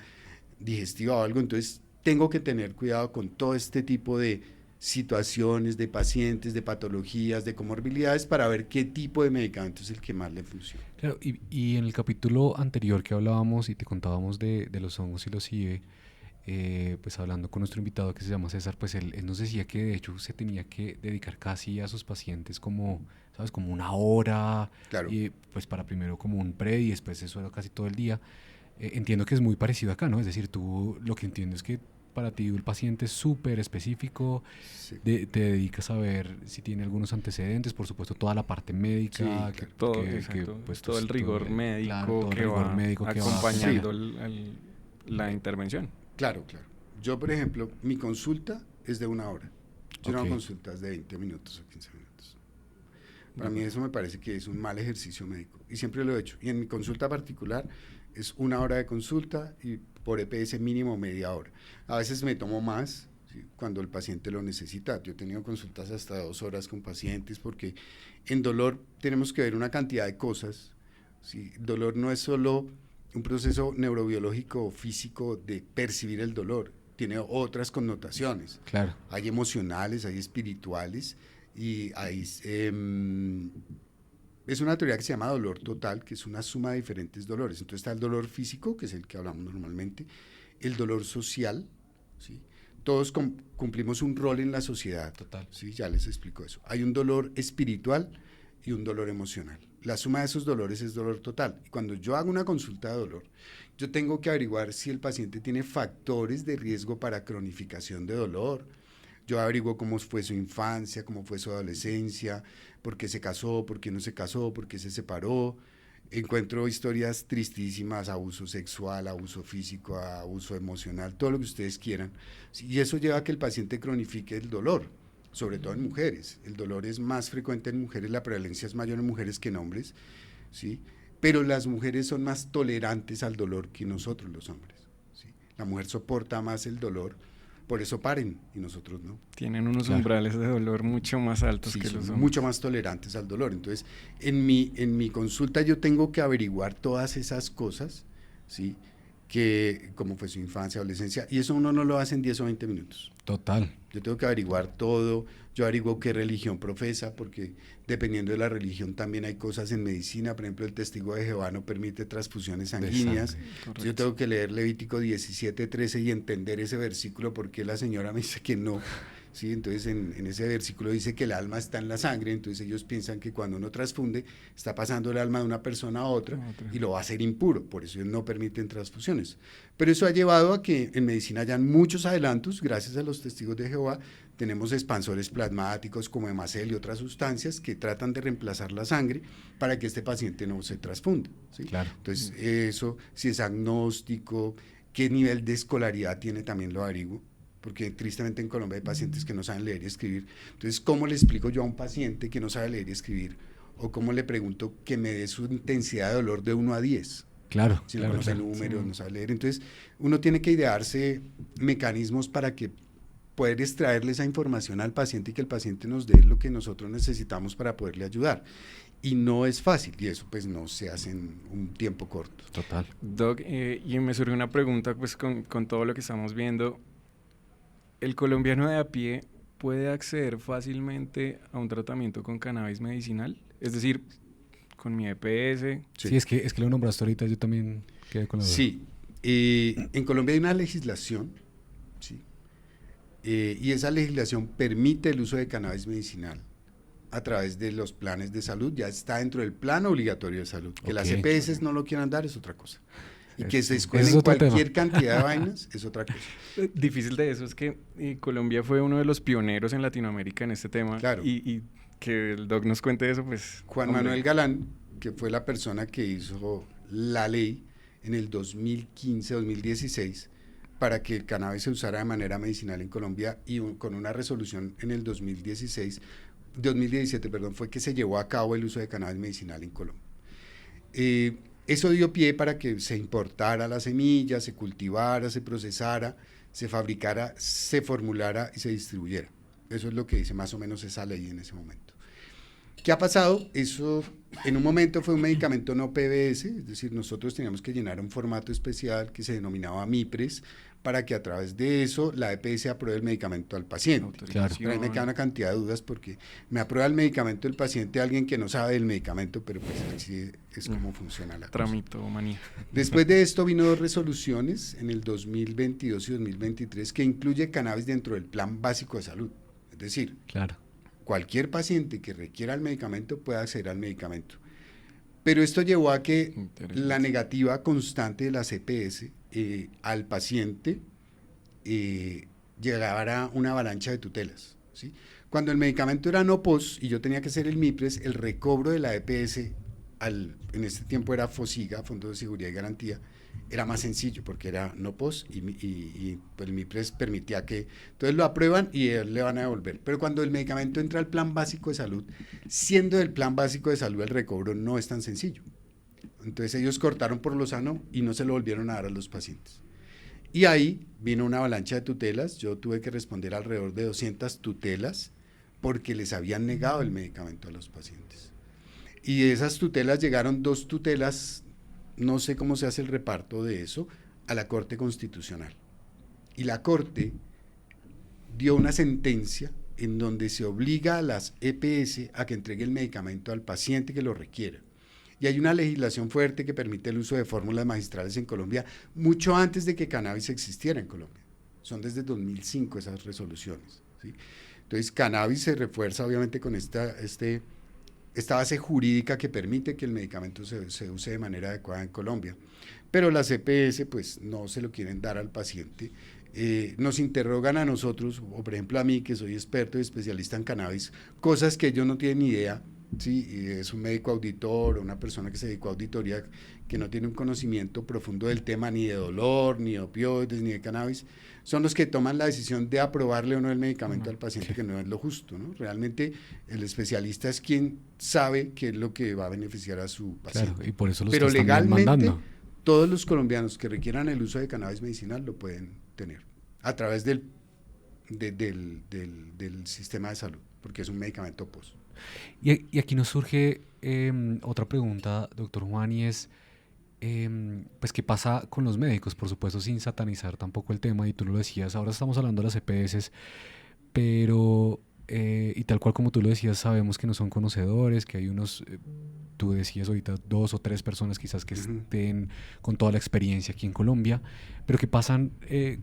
digestiva o algo. Entonces, tengo que tener cuidado con todo este tipo de situaciones, de pacientes, de patologías, de comorbilidades para ver qué tipo de medicamento es el que más le funciona. Claro, y en el capítulo anterior que hablábamos y te contábamos de los hongos y los IVE, pues hablando con nuestro invitado que se llama César, pues él nos decía que de hecho se tenía que dedicar casi a sus pacientes como, ¿sabes? Como una hora, Claro. y pues para primero como un pre y después eso era casi todo el día. Entiendo que es muy parecido acá, ¿no? Es decir, tú lo que entiendo es que para ti el paciente es súper específico, Sí. te dedicas a ver si tiene algunos antecedentes, por supuesto toda la parte médica, Sí, Todo, que, exacto, pues, todo el rigor médico, claro, todo el que rigor va médico que va acompañando la intervención. Claro. Yo, por ejemplo, mi consulta es de 1 hora. Yo no hago Ok. consultas de 20 minutos o 15 minutos. Para mí eso me parece que es un mal ejercicio médico y siempre lo he hecho. Y en mi consulta particular es 1 hora de consulta y por EPS mínimo media hora. A veces me tomo más, ¿sí? Cuando el paciente lo necesita. Yo he tenido consultas hasta 2 horas con pacientes porque en dolor tenemos que ver una cantidad de cosas, ¿sí? El dolor no es solo un proceso neurobiológico o físico de percibir el dolor, tiene otras connotaciones. Claro. Hay emocionales, hay espirituales y hay... es una teoría que se llama dolor total, que es una suma de diferentes dolores. Entonces está el dolor físico, que es el que hablamos normalmente, el dolor social, ¿sí? Todos cumplimos un rol en la sociedad. Total. ¿Sí? Ya les explico eso. Hay un dolor espiritual y un dolor emocional. La suma de esos dolores es dolor total. Y cuando yo hago una consulta de dolor, yo tengo que averiguar si el paciente tiene factores de riesgo para cronificación de dolor. Yo averiguo cómo fue su infancia, cómo fue su adolescencia, por qué se casó, por qué no se casó, por qué se separó. Encuentro historias tristísimas, abuso sexual, abuso físico, abuso emocional, todo lo que ustedes quieran. Y eso lleva a que el paciente cronifique el dolor, sobre todo en mujeres. El dolor es más frecuente en mujeres, la prevalencia es mayor en mujeres que en hombres, ¿sí? Pero las mujeres son más tolerantes al dolor que nosotros los hombres, ¿sí? La mujer soporta más el dolor, por eso paren y nosotros no. Tienen unos Claro. umbrales de dolor mucho más altos Sí, que son los hombres. mucho más tolerantes al dolor. Entonces, en mi consulta yo tengo que averiguar todas esas cosas, ¿sí? Que, cómo fue su infancia, adolescencia, y eso uno no lo hace en 10 o 20 minutos. Total. Yo tengo que averiguar todo, yo averiguo qué religión profesa, porque dependiendo de la religión también hay cosas en medicina, por ejemplo, el testigo de Jehová no permite transfusiones sanguíneas. Correcto. Yo tengo que leer Levítico 17:13 y entender ese versículo porque la señora me dice que no. ¿Sí? Entonces en ese versículo dice que el alma está en la sangre, entonces ellos piensan que cuando uno transfunde está pasando el alma de una persona a otra y lo va a hacer impuro, por eso ellos no permiten transfusiones. Pero eso ha llevado a que en medicina hayan muchos adelantos, gracias a los testigos de Jehová. Tenemos expansores plasmáticos como hemacel y otras sustancias que tratan de reemplazar la sangre para que este paciente no se transfunda, ¿sí? Claro. Entonces eso, si es agnóstico, qué nivel de escolaridad tiene, también lo averiguo, porque tristemente en Colombia hay pacientes que no saben leer y escribir. Entonces, ¿cómo le explico yo a un paciente que no sabe leer y escribir? O cómo le pregunto que me dé su intensidad de dolor de 1 a 10. Claro. Si claro, no conoce claro. números, Sí. no sabe leer. Entonces, uno tiene que idearse mecanismos para que poder extraerle esa información al paciente y que el paciente nos dé lo que nosotros necesitamos para poderle ayudar. Y no es fácil, y eso pues no se hace en un tiempo corto. Total. Doc, y me surge una pregunta pues con todo lo que estamos viendo. ¿El colombiano de a pie puede acceder fácilmente a un tratamiento con cannabis medicinal? Es decir, con mi EPS. Sí, es que lo nombraste ahorita, yo también quedé con la duda. Sí, en Colombia hay una legislación, ¿sí? Y esa legislación permite el uso de cannabis medicinal a través de los planes de salud, ya está dentro del plan obligatorio de salud. Que las Ok. EPS no lo quieran dar es otra cosa. Y que se Ese es escuelen otro cualquier tema. cantidad de vainas es otra cosa. Difícil de eso es que Colombia fue uno de los pioneros en Latinoamérica en este tema. Claro. Y que el doc nos cuente eso, pues... Juan hombre. Manuel Galán, que fue la persona que hizo la ley en el 2015-2016 para que el cannabis se usara de manera medicinal en Colombia y con una resolución en el 2017, fue que se llevó a cabo el uso de cannabis medicinal en Colombia. Eso dio pie para que se importara la semilla, se cultivara, se procesara, se fabricara, se formulara y se distribuyera. Eso es lo que dice más o menos esa ley en ese momento. ¿Qué ha pasado? Eso en un momento fue un medicamento no PBS, es decir, nosotros teníamos que llenar un formato especial que se denominaba MIPRES para que a través de eso la EPS apruebe el medicamento al paciente. Claro. Pero ahí me queda una cantidad de dudas porque me aprueba el medicamento el paciente alguien que no sabe del medicamento, pero pues así es como funciona la cosa. Tramitomanía. Después de esto vino 2 resoluciones en el 2022 y 2023 que incluye cannabis dentro del plan básico de salud. Es decir, Claro. cualquier paciente que requiera el medicamento puede acceder al medicamento. Pero esto llevó a que la negativa constante de las EPS al paciente llegara una avalancha de tutelas, ¿sí? Cuando el medicamento era no POS y yo tenía que hacer el MIPRES, el recobro de la EPS, en este tiempo era FOSIGA, Fondo de Seguridad y Garantía, era más sencillo porque era no POS y pues el MIPRES permitía que, entonces lo aprueban y le van a devolver. Pero cuando el medicamento entra al plan básico de salud, siendo del plan básico de salud el recobro no es tan sencillo. Entonces ellos cortaron por lo sano y no se lo volvieron a dar a los pacientes. Y ahí vino una avalancha de tutelas, yo tuve que responder alrededor de 200 tutelas porque les habían negado el medicamento a los pacientes. Y de esas tutelas llegaron 2 tutelas, no sé cómo se hace el reparto de eso, a la Corte Constitucional. Y la Corte dio una sentencia en donde se obliga a las EPS a que entregue el medicamento al paciente que lo requiera. Y hay una legislación fuerte que permite el uso de fórmulas magistrales en Colombia mucho antes de que cannabis existiera en Colombia. Son desde 2005 esas resoluciones, ¿sí? Entonces, cannabis se refuerza obviamente con esta base jurídica que permite que el medicamento se use de manera adecuada en Colombia. Pero las EPS pues no se lo quieren dar al paciente. Nos interrogan a nosotros, o por ejemplo a mí, que soy experto y especialista en cannabis, cosas que ellos no tienen ni idea. Sí, es un médico auditor o una persona que se dedicó a auditoría que no tiene un conocimiento profundo del tema ni de dolor, ni de opioides, ni de cannabis, son los que toman la decisión de aprobarle o no el medicamento al paciente, que no es lo justo, ¿no? Realmente el especialista es quien sabe qué es lo que va a beneficiar a su paciente. Claro, y por eso los Pero que están legalmente mandando. todos los colombianos que requieran el uso de cannabis medicinal lo pueden tener a través del sistema de salud, porque es un medicamento POS. Y aquí nos surge otra pregunta, doctor Juan, y es, pues, ¿qué pasa con los médicos? Por supuesto, sin satanizar tampoco el tema, y tú lo decías, ahora estamos hablando de las EPS, pero, y tal cual como tú lo decías, sabemos que no son conocedores, que hay unos, tú decías ahorita, 2 o 3 personas quizás que estén con toda la experiencia aquí en Colombia, pero ¿qué pasan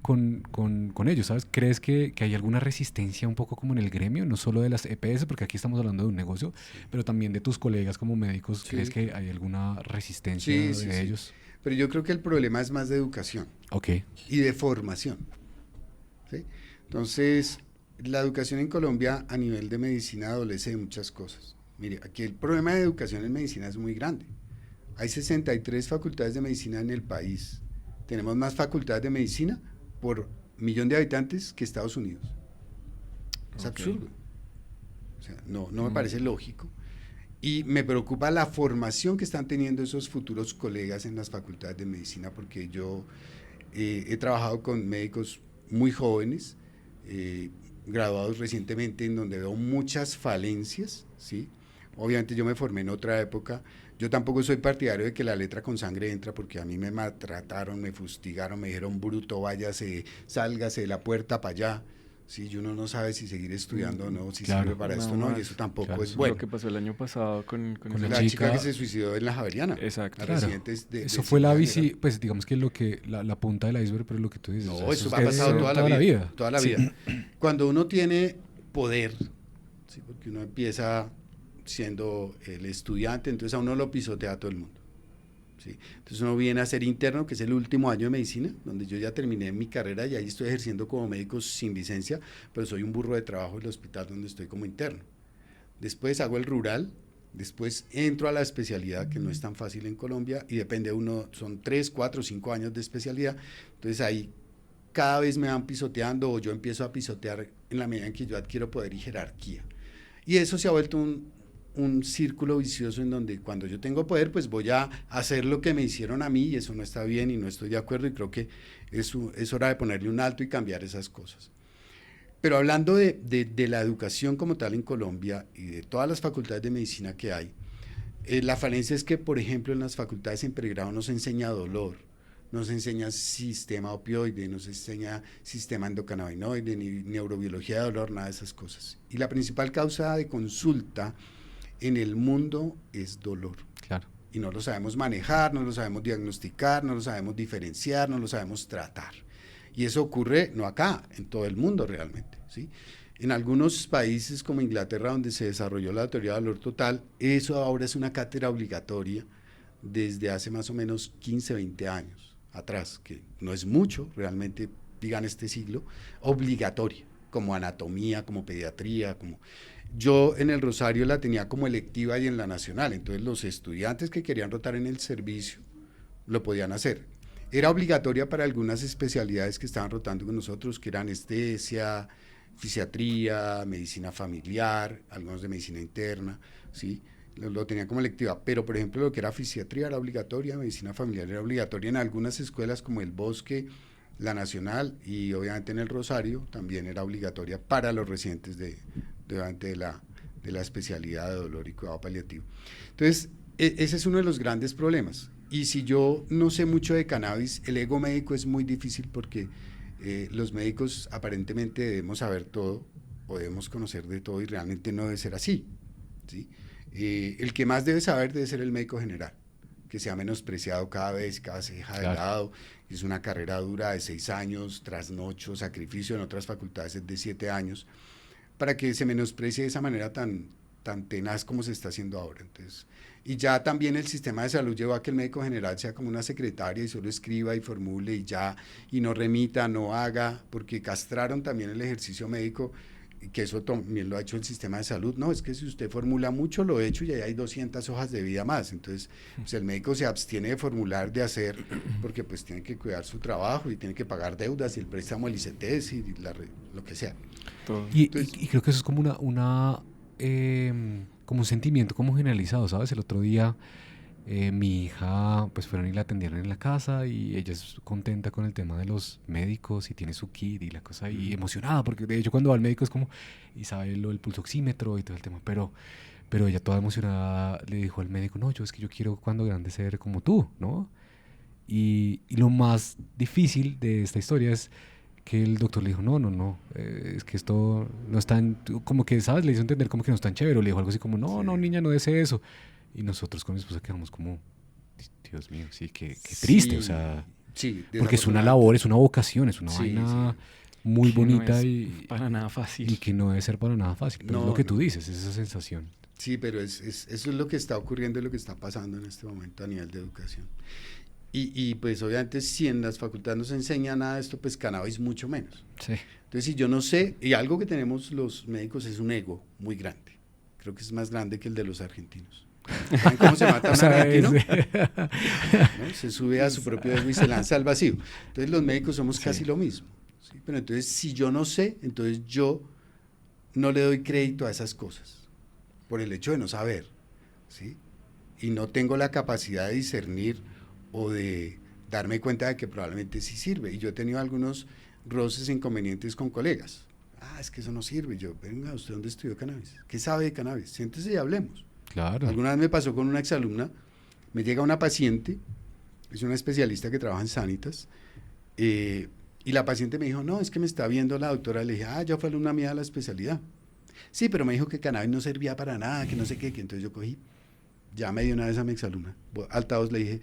con ellos? ¿Sabes? ¿Crees que hay alguna resistencia un poco como en el gremio, no solo de las EPS, porque aquí estamos hablando de un negocio, pero también de tus colegas como médicos? Sí. ¿Crees que hay alguna resistencia de ellos? Pero yo creo que el problema es más de educación. Ok. Y de formación, ¿sí? Entonces, la educación en Colombia a nivel de medicina adolece de muchas cosas. Mire, aquí el problema de educación en medicina es muy grande. Hay 63 facultades de medicina en el país. Tenemos más facultades de medicina por millón de habitantes que Estados Unidos. Es absurdo. O sea, no me parece lógico. Y me preocupa la formación que están teniendo esos futuros colegas en las facultades de medicina, porque yo he trabajado con médicos muy jóvenes, graduados recientemente, en donde veo muchas falencias, ¿sí? Obviamente yo me formé en otra época. Yo tampoco soy partidario de que la letra con sangre entra, porque a mí me maltrataron, me fustigaron, me dijeron bruto, váyase, sálgase de la puerta para allá. Sí, y uno no sabe si seguir estudiando o no, si sirve para esto o no, y eso tampoco es bueno. Lo que pasó el año pasado con la chica que se suicidó en la Javeriana. Exacto. Claro. Eso fue pues digamos que la punta del iceberg, pero lo que tú dices. No, o sea, eso ha pasado toda la vida. Toda la Sí. vida. Cuando uno tiene poder, ¿sí? Porque uno empieza siendo el estudiante, entonces a uno lo pisotea todo el mundo. ¿Sí? Entonces uno viene a ser interno, que es el último año de medicina, donde yo ya terminé mi carrera y ahí estoy ejerciendo como médico sin licencia, pero soy un burro de trabajo en el hospital donde estoy como interno. Después hago el rural, después entro a la especialidad, que no es tan fácil en Colombia, y depende de uno, son 3, 4, 5 años de especialidad, entonces ahí cada vez me van pisoteando o yo empiezo a pisotear en la medida en que yo adquiero poder y jerarquía. Y eso se ha vuelto un círculo vicioso en donde cuando yo tengo poder, pues voy a hacer lo que me hicieron a mí, y eso no está bien y no estoy de acuerdo, y creo que es hora de ponerle un alto y cambiar esas cosas. Pero hablando de la educación como tal en Colombia y de todas las facultades de medicina que hay, la falencia es que, por ejemplo, en las facultades en pregrado no se enseña dolor, no se enseña sistema opioide, no se enseña sistema endocannabinoide, ni neurobiología de dolor, nada de esas cosas. Y la principal causa de consulta en el mundo es dolor. Claro. Y no lo sabemos manejar, no lo sabemos diagnosticar, no lo sabemos diferenciar, no lo sabemos tratar. Y eso ocurre no acá, en todo el mundo realmente, ¿sí? En algunos países como Inglaterra, donde se desarrolló la teoría del dolor total, eso ahora es una cátedra obligatoria desde hace más o menos 15, 20 años atrás, que no es mucho realmente, digan este siglo, obligatoria, como anatomía, como pediatría, como... Yo en el Rosario la tenía como electiva y en la nacional, entonces los estudiantes que querían rotar en el servicio lo podían hacer. Era obligatoria para algunas especialidades que estaban rotando con nosotros, que era anestesia, fisiatría, medicina familiar, algunos de medicina interna, ¿sí? Lo tenían como electiva, pero por ejemplo lo que era fisiatría era obligatoria, medicina familiar era obligatoria en algunas escuelas como el Bosque, la Nacional y obviamente en el Rosario también era obligatoria para los residentes de la especialidad de dolor y cuidado paliativo. Entonces, ese es uno de los grandes problemas. Y si yo no sé mucho de cannabis, el ego médico es muy difícil porque los médicos aparentemente debemos saber todo o debemos conocer de todo y realmente no debe ser así, ¿sí? El que más debe saber debe ser el médico general, que sea menospreciado cada vez se deja de lado. Es una carrera dura de 6 años, trasnocho, sacrificio, en otras facultades es de 7 años, para que se menosprecie de esa manera tan tenaz como se está haciendo ahora. Entonces, y ya también el sistema de salud llevó a que el médico general sea como una secretaria y solo escriba y formule y ya, y no remita, no haga, porque castraron también el ejercicio médico, que eso también lo ha hecho el sistema de salud. No, es que si usted formula mucho, lo he hecho y ahí hay 200 hojas de vida más. Entonces, pues el médico se abstiene de formular, de hacer, porque pues tiene que cuidar su trabajo y tiene que pagar deudas y el préstamo, el ICETEX y lo que sea. Y creo que eso es como como un sentimiento como generalizado, ¿sabes? El otro día mi hija, pues fueron y la atendieron en la casa y ella es contenta con el tema de los médicos y tiene su kit y la cosa y emocionada, porque de hecho cuando va al médico es como, y sabe lo del pulso oxímetro y todo el tema, pero ella toda emocionada le dijo al médico, no, es que yo quiero cuando grande ser como tú, ¿no? Y lo más difícil de esta historia es que el doctor le dijo, no, es que esto no es tan, como que, ¿sabes? Le hizo entender como que no es tan chévere, o le dijo algo así como, no, niña, no desee eso. Y nosotros con mi esposa quedamos como, Dios mío, sí, qué triste, o sea, porque es una labor, es una vocación, es una vaina muy que bonita no es y para nada fácil. Y que no debe ser para nada fácil, pero es lo que tú dices, es esa sensación. Sí, pero eso es lo que está ocurriendo y lo que está pasando en este momento a nivel de educación. Y pues obviamente si en las facultades no se enseña nada de esto, pues cannabis mucho menos. Sí. Entonces si yo no sé, y algo que tenemos los médicos es un ego muy grande. Creo que es más grande que el de los argentinos. ¿Saben cómo se mata un argentino? ¿No? Se sube a su propio ego y se lanza al vacío. Entonces los médicos somos casi lo mismo, ¿sí? Pero entonces si yo no sé, entonces yo no le doy crédito a esas cosas por el hecho de no saber, ¿sí? Y no tengo la capacidad de discernir o de darme cuenta de que probablemente sí sirve. Y yo he tenido algunos roces inconvenientes con colegas. Es que eso no sirve. Yo, venga, ¿usted dónde estudió cannabis? ¿Qué sabe de cannabis? Siéntese y hablemos. Claro. Alguna vez me pasó con una exalumna, me llega una paciente, es una especialista que trabaja en Sanitas, y la paciente me dijo, no, es que me está viendo la doctora. Le dije, ya fue alumna mía de la especialidad. Sí, pero me dijo que cannabis no servía para nada, que no sé qué, que entonces yo cogí, llamé de una vez a mi exalumna, altavoz, le dije,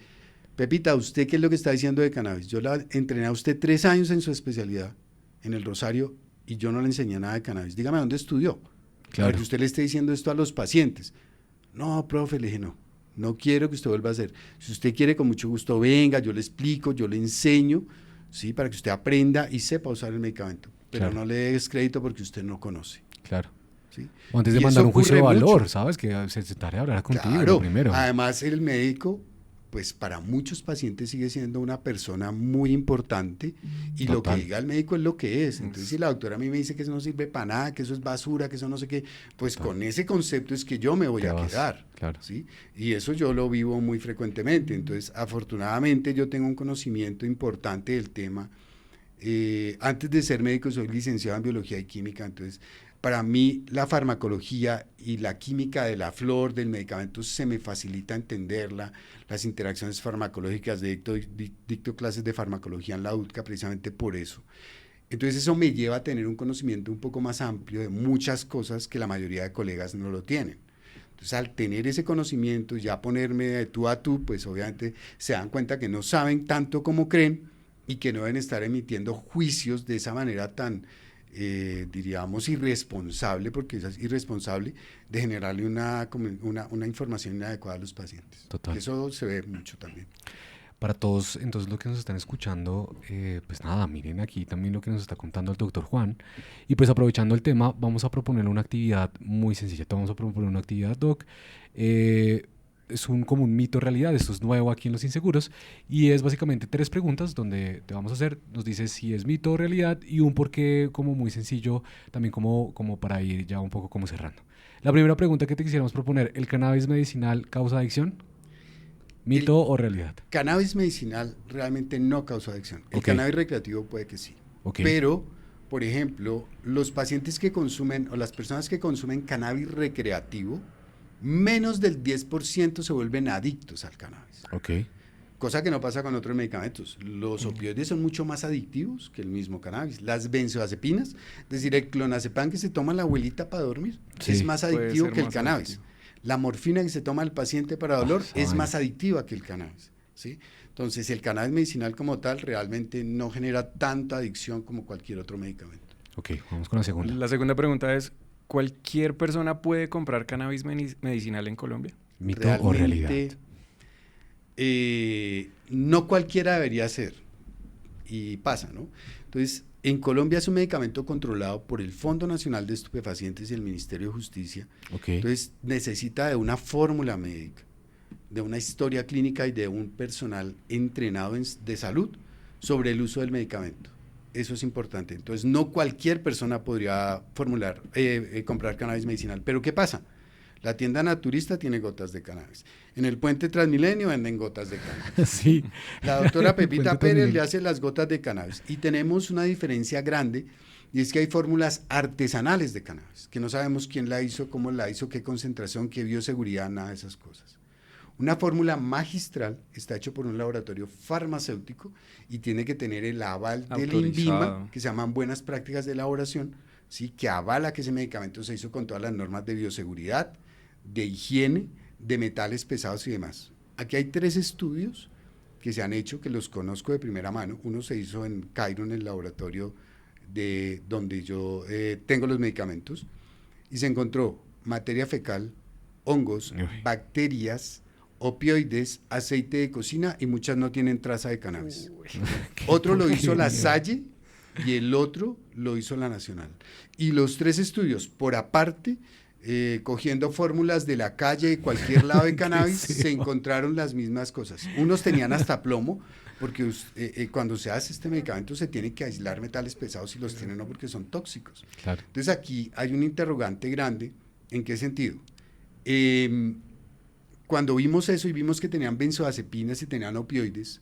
Pepita, ¿usted qué es lo que está diciendo de cannabis? Yo la entrené a usted 3 años en su especialidad, en el Rosario, y yo no le enseñé nada de cannabis. Dígame, ¿dónde estudió? Claro. Para que usted le esté diciendo esto a los pacientes. No, profe, le dije, no quiero que usted vuelva a hacer. Si usted quiere, con mucho gusto, venga, yo le explico, yo le enseño, ¿sí? Para que usted aprenda y sepa usar el medicamento. Pero no le des crédito porque usted no conoce. Claro. ¿Sí? O antes de mandar un juicio de valor, ¿sabes? Que se trata de hablar contigo claro. primero. Además, el médico, pues para muchos pacientes sigue siendo una persona muy importante y Total. Lo que diga el médico es lo que es. Entonces, si la doctora a mí me dice que eso no sirve para nada, que eso es basura, que eso no sé qué, pues Total. Con ese concepto es que yo me voy a quedar. Claro. ¿Sí? Y eso yo lo vivo muy frecuentemente. Entonces, afortunadamente yo tengo un conocimiento importante del tema Antes de ser médico soy licenciado en biología y química, entonces para mí la farmacología y la química de la flor, del medicamento, se me facilita entenderla, las interacciones farmacológicas, dicto clases de farmacología en la UTCA precisamente por eso. Entonces eso me lleva a tener un conocimiento un poco más amplio de muchas cosas que la mayoría de colegas no lo tienen. Entonces al tener ese conocimiento, ya ponerme de tú a tú, pues obviamente se dan cuenta que no saben tanto como creen y que no deben estar emitiendo juicios de esa manera tan, diríamos, irresponsable, porque es irresponsable, de generarle una información inadecuada a los pacientes. Total. Eso se ve mucho también. Para todos, entonces, lo que nos están escuchando, pues nada, miren aquí también lo que nos está contando el doctor Juan. Y pues aprovechando el tema, vamos a proponer una actividad muy sencilla. Te vamos a proponer una actividad, Doc. Es como un mito realidad, esto es nuevo aquí en Los Inseguros. Y es básicamente 3 preguntas donde te vamos a hacer, nos dices si es mito o realidad y un porqué como muy sencillo, también como para ir ya un poco como cerrando. La primera pregunta que te quisiéramos proponer, ¿el cannabis medicinal causa adicción? ¿Mito o realidad? Cannabis medicinal realmente no causa adicción. El cannabis recreativo puede que sí. Pero, por ejemplo, los pacientes que consumen o las personas que consumen cannabis recreativo, menos del 10% se vuelven adictos al cannabis. Cosa que no pasa con otros medicamentos. Los opioides son mucho más adictivos que el mismo cannabis. Las benzodiazepinas, es decir, el clonazepam que se toma la abuelita para dormir, es más adictivo que el cannabis. Adictivo. La morfina que se toma el paciente para dolor es más adictiva que el cannabis, ¿sí? Entonces, el cannabis medicinal como tal realmente no genera tanta adicción como cualquier otro medicamento. Ok, vamos con la segunda. La segunda pregunta es, ¿cualquier persona puede comprar cannabis medicinal en Colombia? ¿Mito o realidad? No cualquiera debería ser, y pasa, ¿no? Entonces, en Colombia es un medicamento controlado por el Fondo Nacional de Estupefacientes y el Ministerio de Justicia. Entonces, necesita de una fórmula médica, de una historia clínica y de un personal entrenado de salud sobre el uso del medicamento. Eso es importante. Entonces, no cualquier persona podría comprar cannabis medicinal. Pero, ¿qué pasa? La tienda naturista tiene gotas de cannabis. En el puente Transmilenio venden gotas de cannabis. Sí. La doctora Pepita Pérez le hace las gotas de cannabis. Y tenemos una diferencia grande, y es que hay fórmulas artesanales de cannabis, que no sabemos quién la hizo, cómo la hizo, qué concentración, qué bioseguridad, nada de esas cosas. Una fórmula magistral está hecho por un laboratorio farmacéutico y tiene que tener el aval del INVIMA, que se llaman buenas prácticas de elaboración, ¿sí? Que avala que ese medicamento se hizo con todas las normas de bioseguridad, de higiene, de metales pesados y demás. Aquí hay 3 estudios que se han hecho, que los conozco de primera mano. Uno se hizo en Cairo, en el laboratorio donde yo tengo los medicamentos, y se encontró materia fecal, hongos, bacterias, opioides, aceite de cocina, y muchas no tienen traza de cannabis. Otro lo hizo la Salle y el otro lo hizo la Nacional. Y los 3 estudios, por aparte, cogiendo fórmulas de la calle y cualquier lado de cannabis, se encontraron las mismas cosas. Unos tenían hasta plomo, porque cuando se hace este medicamento se tiene que aislar metales pesados y los tienen no porque son tóxicos. Claro. Entonces aquí hay un interrogante grande. ¿En qué sentido? Cuando vimos eso y vimos que tenían benzodiazepinas y tenían opioides,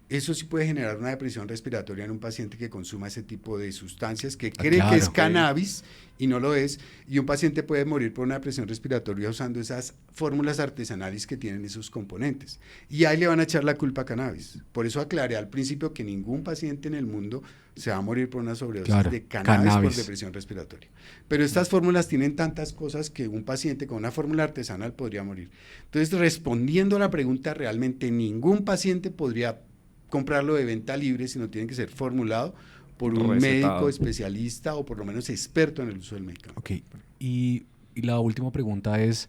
eso sí puede generar una depresión respiratoria en un paciente que consuma ese tipo de sustancias, que cree que es cannabis y no lo es, y un paciente puede morir por una depresión respiratoria usando esas fórmulas artesanales que tienen esos componentes. Y ahí le van a echar la culpa a cannabis. Por eso aclaré al principio que ningún paciente en el mundo se va a morir por una sobredosis de cannabis por depresión respiratoria. Pero estas fórmulas tienen tantas cosas que un paciente con una fórmula artesanal podría morir. Entonces, respondiendo a la pregunta, realmente ningún paciente podría comprarlo de venta libre, sino tiene que ser formulado por un médico especialista o por lo menos experto en el uso del medicamento. Ok, y la última pregunta es,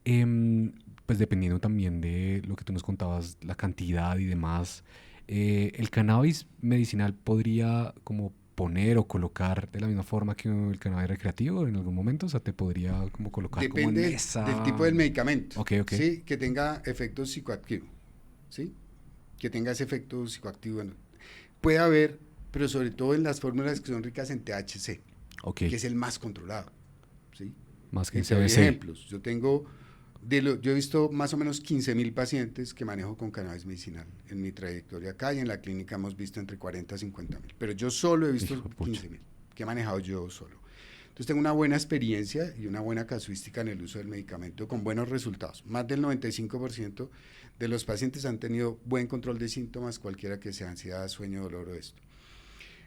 pues dependiendo también de lo que tú nos contabas, la cantidad y demás, ¿el cannabis medicinal podría como poner o colocar de la misma forma que el cannabis recreativo en algún momento? O sea, ¿te podría como colocar Depende como en mesa? del tipo del medicamento. Ok. Sí, que tenga efecto psicoactivo, ¿sí? Que tenga ese efecto psicoactivo. Bueno, puede haber, pero sobre todo en las fórmulas que son ricas en THC, que es el más controlado, ¿sí? Más que en CBC. Ejemplos. Yo tengo Yo he visto más o menos 15.000 pacientes que manejo con cannabis medicinal en mi trayectoria acá, y en la clínica hemos visto entre 40 a 50.000, pero yo solo he visto 15.000 que he manejado yo solo. Entonces tengo una buena experiencia y una buena casuística en el uso del medicamento con buenos resultados. Más del 95% de los pacientes han tenido buen control de síntomas, cualquiera que sea ansiedad, sueño, dolor o esto.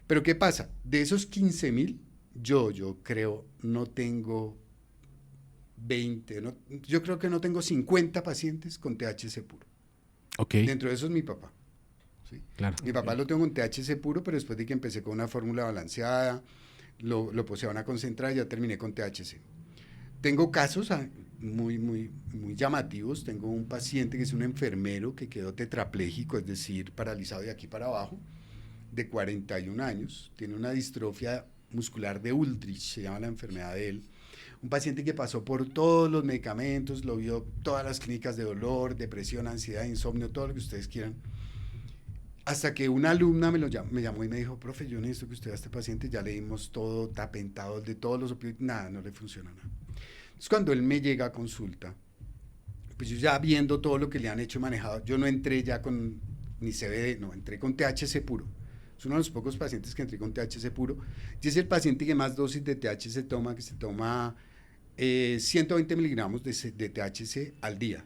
Pero ¿qué pasa? De esos 15.000, yo creo no tengo 20, no, yo creo que no tengo 50 pacientes con THC puro. Okay. Dentro de eso es mi papá. ¿Sí? Claro. Mi papá lo tengo con THC puro, pero después de que empecé con una fórmula balanceada, lo puse a una concentrada y ya terminé con THC. Tengo casos muy llamativos. Tengo un paciente que es un enfermero que quedó tetrapléjico, es decir, paralizado de aquí para abajo, de 41 años, tiene una distrofia muscular de Ullrich, se llama la enfermedad de él. Un paciente que pasó por todos los medicamentos, lo vio todas las clínicas de dolor, depresión, ansiedad, insomnio, todo lo que ustedes quieran. Hasta que una alumna me llamó y me dijo, profe, yo necesito que usted a este paciente, ya le dimos todo tapentado de todos los opioides, nada, no le funciona nada. Entonces cuando él me llega a consulta, pues yo ya viendo todo lo que le han hecho manejado, yo no entré ya con ni CBD, no, entré con THC puro. Es uno de los pocos pacientes que entré con THC puro, y es el paciente que más dosis de THC toma, que se toma 120 miligramos de THC al día,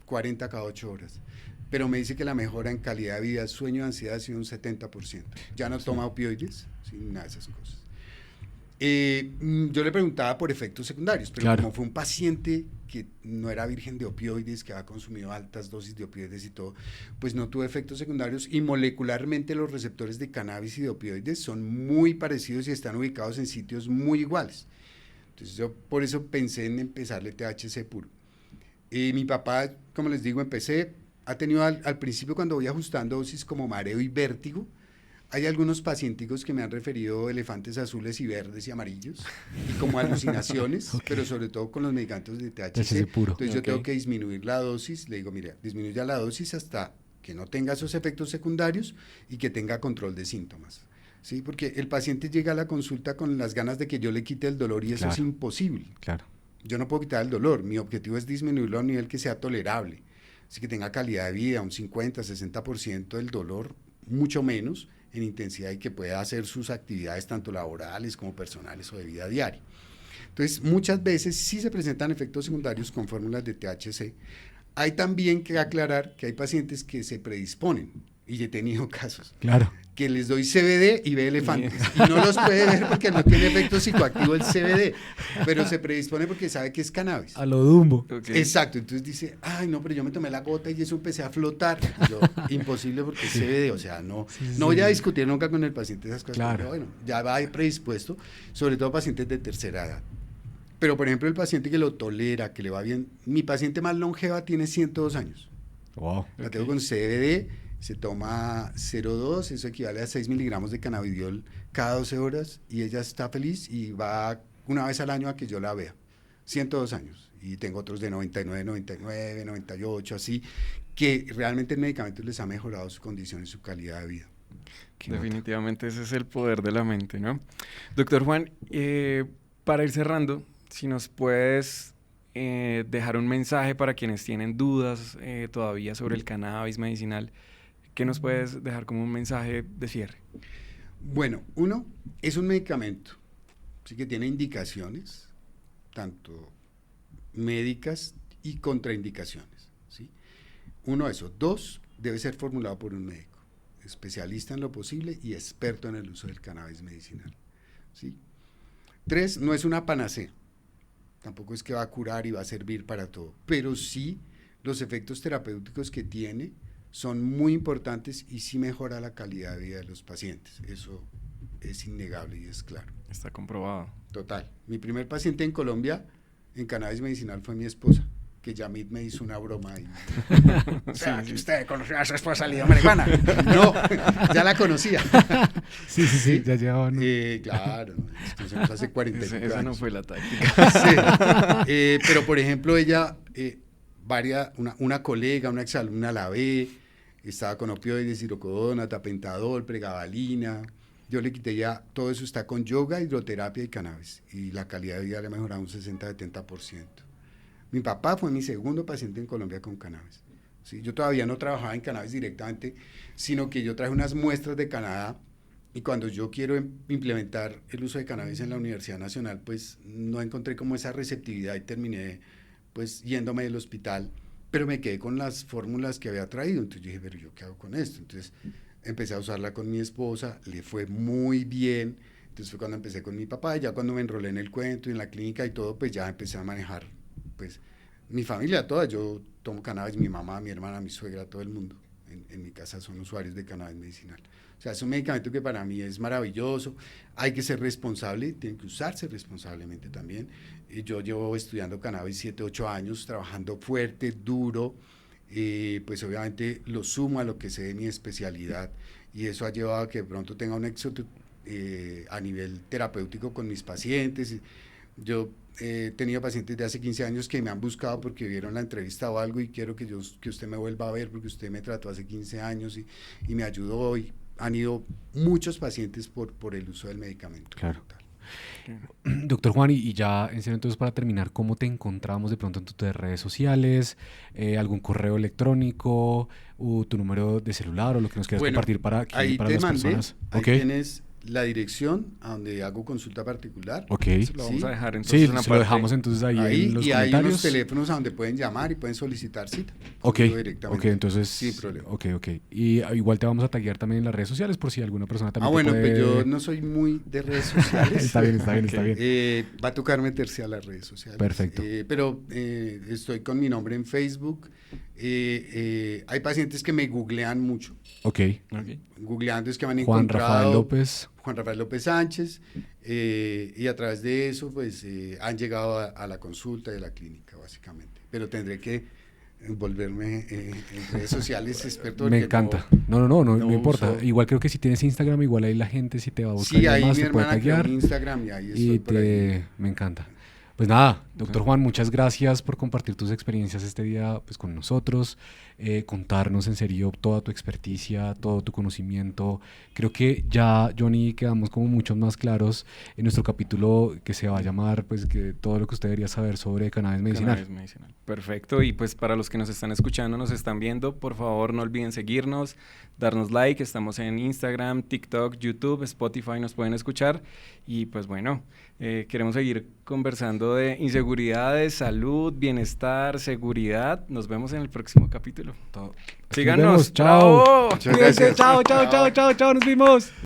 40 cada 8 horas. Pero me dice que la mejora en calidad de vida, sueño, ansiedad ha sido un 70%. Ya no toma opioides, sin nada de esas cosas. Yo le preguntaba por efectos secundarios, pero como fue un paciente que no era virgen de opioides, que había consumido altas dosis de opioides y todo, pues no tuvo efectos secundarios, y molecularmente los receptores de cannabis y de opioides son muy parecidos y están ubicados en sitios muy iguales. Entonces yo por eso pensé en empezarle THC puro. Mi papá, como les digo, ha tenido al principio, cuando voy ajustando dosis, como mareo y vértigo. Hay algunos pacienticos que me han referido elefantes azules y verdes y amarillos, y como alucinaciones, pero sobre todo con los medicamentos de THC puro. Entonces yo tengo que disminuir la dosis. Le digo, mira, disminuya la dosis hasta que no tenga esos efectos secundarios y que tenga control de síntomas. ¿Sí? Porque el paciente llega a la consulta con las ganas de que yo le quite el dolor, y eso es imposible. Claro. Yo no puedo quitar el dolor. Mi objetivo es disminuirlo a un nivel que sea tolerable. Así que tenga calidad de vida, un 50, 60% del dolor, mucho menos en intensidad, y que pueda hacer sus actividades tanto laborales como personales o de vida diaria. Entonces, muchas veces sí se presentan efectos secundarios con fórmulas de THC. Hay también que aclarar que hay pacientes que se predisponen, y he tenido casos. Claro. Que les doy CBD y ve elefantes, y no los puede ver porque no tiene efecto psicoactivo el CBD, pero se predispone porque sabe que es cannabis. A lo Dumbo. Okay. Exacto, entonces dice, ay no, pero yo me tomé la gota y eso empecé a flotar. Yo, imposible, porque es CBD, o sea, no voy a discutir nunca con el paciente esas cosas, claro. Pero bueno, ya va predispuesto, sobre todo pacientes de tercera edad. Pero por ejemplo el paciente que lo tolera, que le va bien, mi paciente más longeva tiene 102 años. Wow. La tengo con CBD, se toma 0,2, eso equivale a 6 miligramos de cannabidiol cada 12 horas, y ella está feliz y va una vez al año a que yo la vea. 102 años. Y tengo otros de 99, 99, 98, así, que realmente el medicamento les ha mejorado su condición y su calidad de vida. Definitivamente ese es el poder de la mente, ¿no? Doctor Juan, para ir cerrando, si nos puedes dejar un mensaje para quienes tienen dudas todavía sobre el cannabis medicinal, ¿qué nos puedes dejar como un mensaje de cierre? Bueno, uno, es un medicamento, sí, que tiene indicaciones, tanto médicas y contraindicaciones, ¿sí? Uno, eso. Dos, debe ser formulado por un médico, especialista en lo posible y experto en el uso del cannabis medicinal, ¿sí? Tres, no es una panacea, tampoco es que va a curar y va a servir para todo, pero sí los efectos terapéuticos que tiene son muy importantes y sí mejora la calidad de vida de los pacientes. Eso es innegable y es claro. Está comprobado. Total. Mi primer paciente en Colombia en cannabis medicinal fue mi esposa, que Yamit me hizo una broma. Y, o sea, que usted conoció a su esposa Lidia marihuana. No, ya la conocía. Sí, ya llevaban. Claro, estuvimos hace 45 años. Esa no fue la táctica. Sí, pero por ejemplo ella... una colega, una exalumna la ve, estaba con opioides, hidrocodona, tapentadol, pregabalina. Yo le quité ya, todo eso está con yoga, hidroterapia y cannabis. Y la calidad de vida le ha mejorado un 60-70%. Mi papá fue mi segundo paciente en Colombia con cannabis. ¿Sí? Yo todavía no trabajaba en cannabis directamente, sino que yo traje unas muestras de Canadá y cuando yo quiero implementar el uso de cannabis en la Universidad Nacional, pues no encontré como esa receptividad y terminé pues yéndome del hospital, pero me quedé con las fórmulas que había traído. Entonces yo dije, pero ¿yo qué hago con esto? Entonces empecé a usarla con mi esposa, le fue muy bien. Entonces fue cuando empecé con mi papá, y ya cuando me enrolé en el cuento y en la clínica y todo, pues ya empecé a manejar, pues, mi familia toda. Yo tomo cannabis, mi mamá, mi hermana, mi suegra, todo el mundo. En mi casa son usuarios de cannabis medicinal. O sea, es un medicamento que para mí es maravilloso. Hay que ser responsable, tiene que usarse responsablemente también. Yo llevo estudiando cannabis 7, 8 años, trabajando fuerte, duro. Pues obviamente lo sumo a lo que sé de mi especialidad, y eso ha llevado a que de pronto tenga un éxito a nivel terapéutico con mis pacientes. Yo he tenido pacientes de hace 15 años que me han buscado porque vieron la entrevista o algo y quiero que usted me vuelva a ver porque usted me trató hace 15 años y me ayudó, y han ido muchos pacientes por el uso del medicamento. Claro. Doctor Juan, y ya en serio, entonces, para terminar, ¿cómo te encontramos de pronto en tus redes sociales? ¿Algún correo electrónico? ¿Tu número de celular o lo que nos quieras compartir para las personas? Ahí tienes la dirección a donde hago consulta particular. Ok. Eso lo vamos a dejar entonces en una parte. Lo dejamos entonces ahí en los comentarios. Y hay unos teléfonos a donde pueden llamar y pueden solicitar cita. Ok, entonces... Sin problema. Ok. Y igual te vamos a taguear también en las redes sociales por si alguna persona también pues yo no soy muy de redes sociales. Está bien. Va a tocar meterse a las redes sociales. Perfecto. Pero estoy con mi nombre en Facebook. Hay pacientes que me googlean mucho. Ok. Googleando es que me han encontrado Juan Rafael López Sánchez, y a través de eso pues han llegado a la consulta de la clínica básicamente, pero tendré que volverme en redes sociales experto. Me encanta. No importa. Igual creo que si tienes Instagram, igual ahí la gente si te va a buscar. Sí, ahí más, mi te puede hermana taguear. creó un Instagram y ahí estoy por ahí. Me encanta. Pues nada, doctor Juan, muchas gracias por compartir tus experiencias este día pues, con nosotros, contarnos en serio toda tu experticia, todo tu conocimiento. Creo que ya, Johnny, quedamos como mucho más claros en nuestro capítulo que se va a llamar pues que todo lo que usted debería saber sobre cannabis medicinal. Perfecto, y pues para los que nos están escuchando, nos están viendo, por favor no olviden seguirnos, darnos like. Estamos en Instagram, TikTok, YouTube, Spotify, nos pueden escuchar. Y pues bueno, queremos seguir conversando de inseguridades, salud, bienestar, seguridad. Nos vemos en el próximo capítulo. Todo. Síganos. Chao. Muchas gracias. Chao. Nos vimos.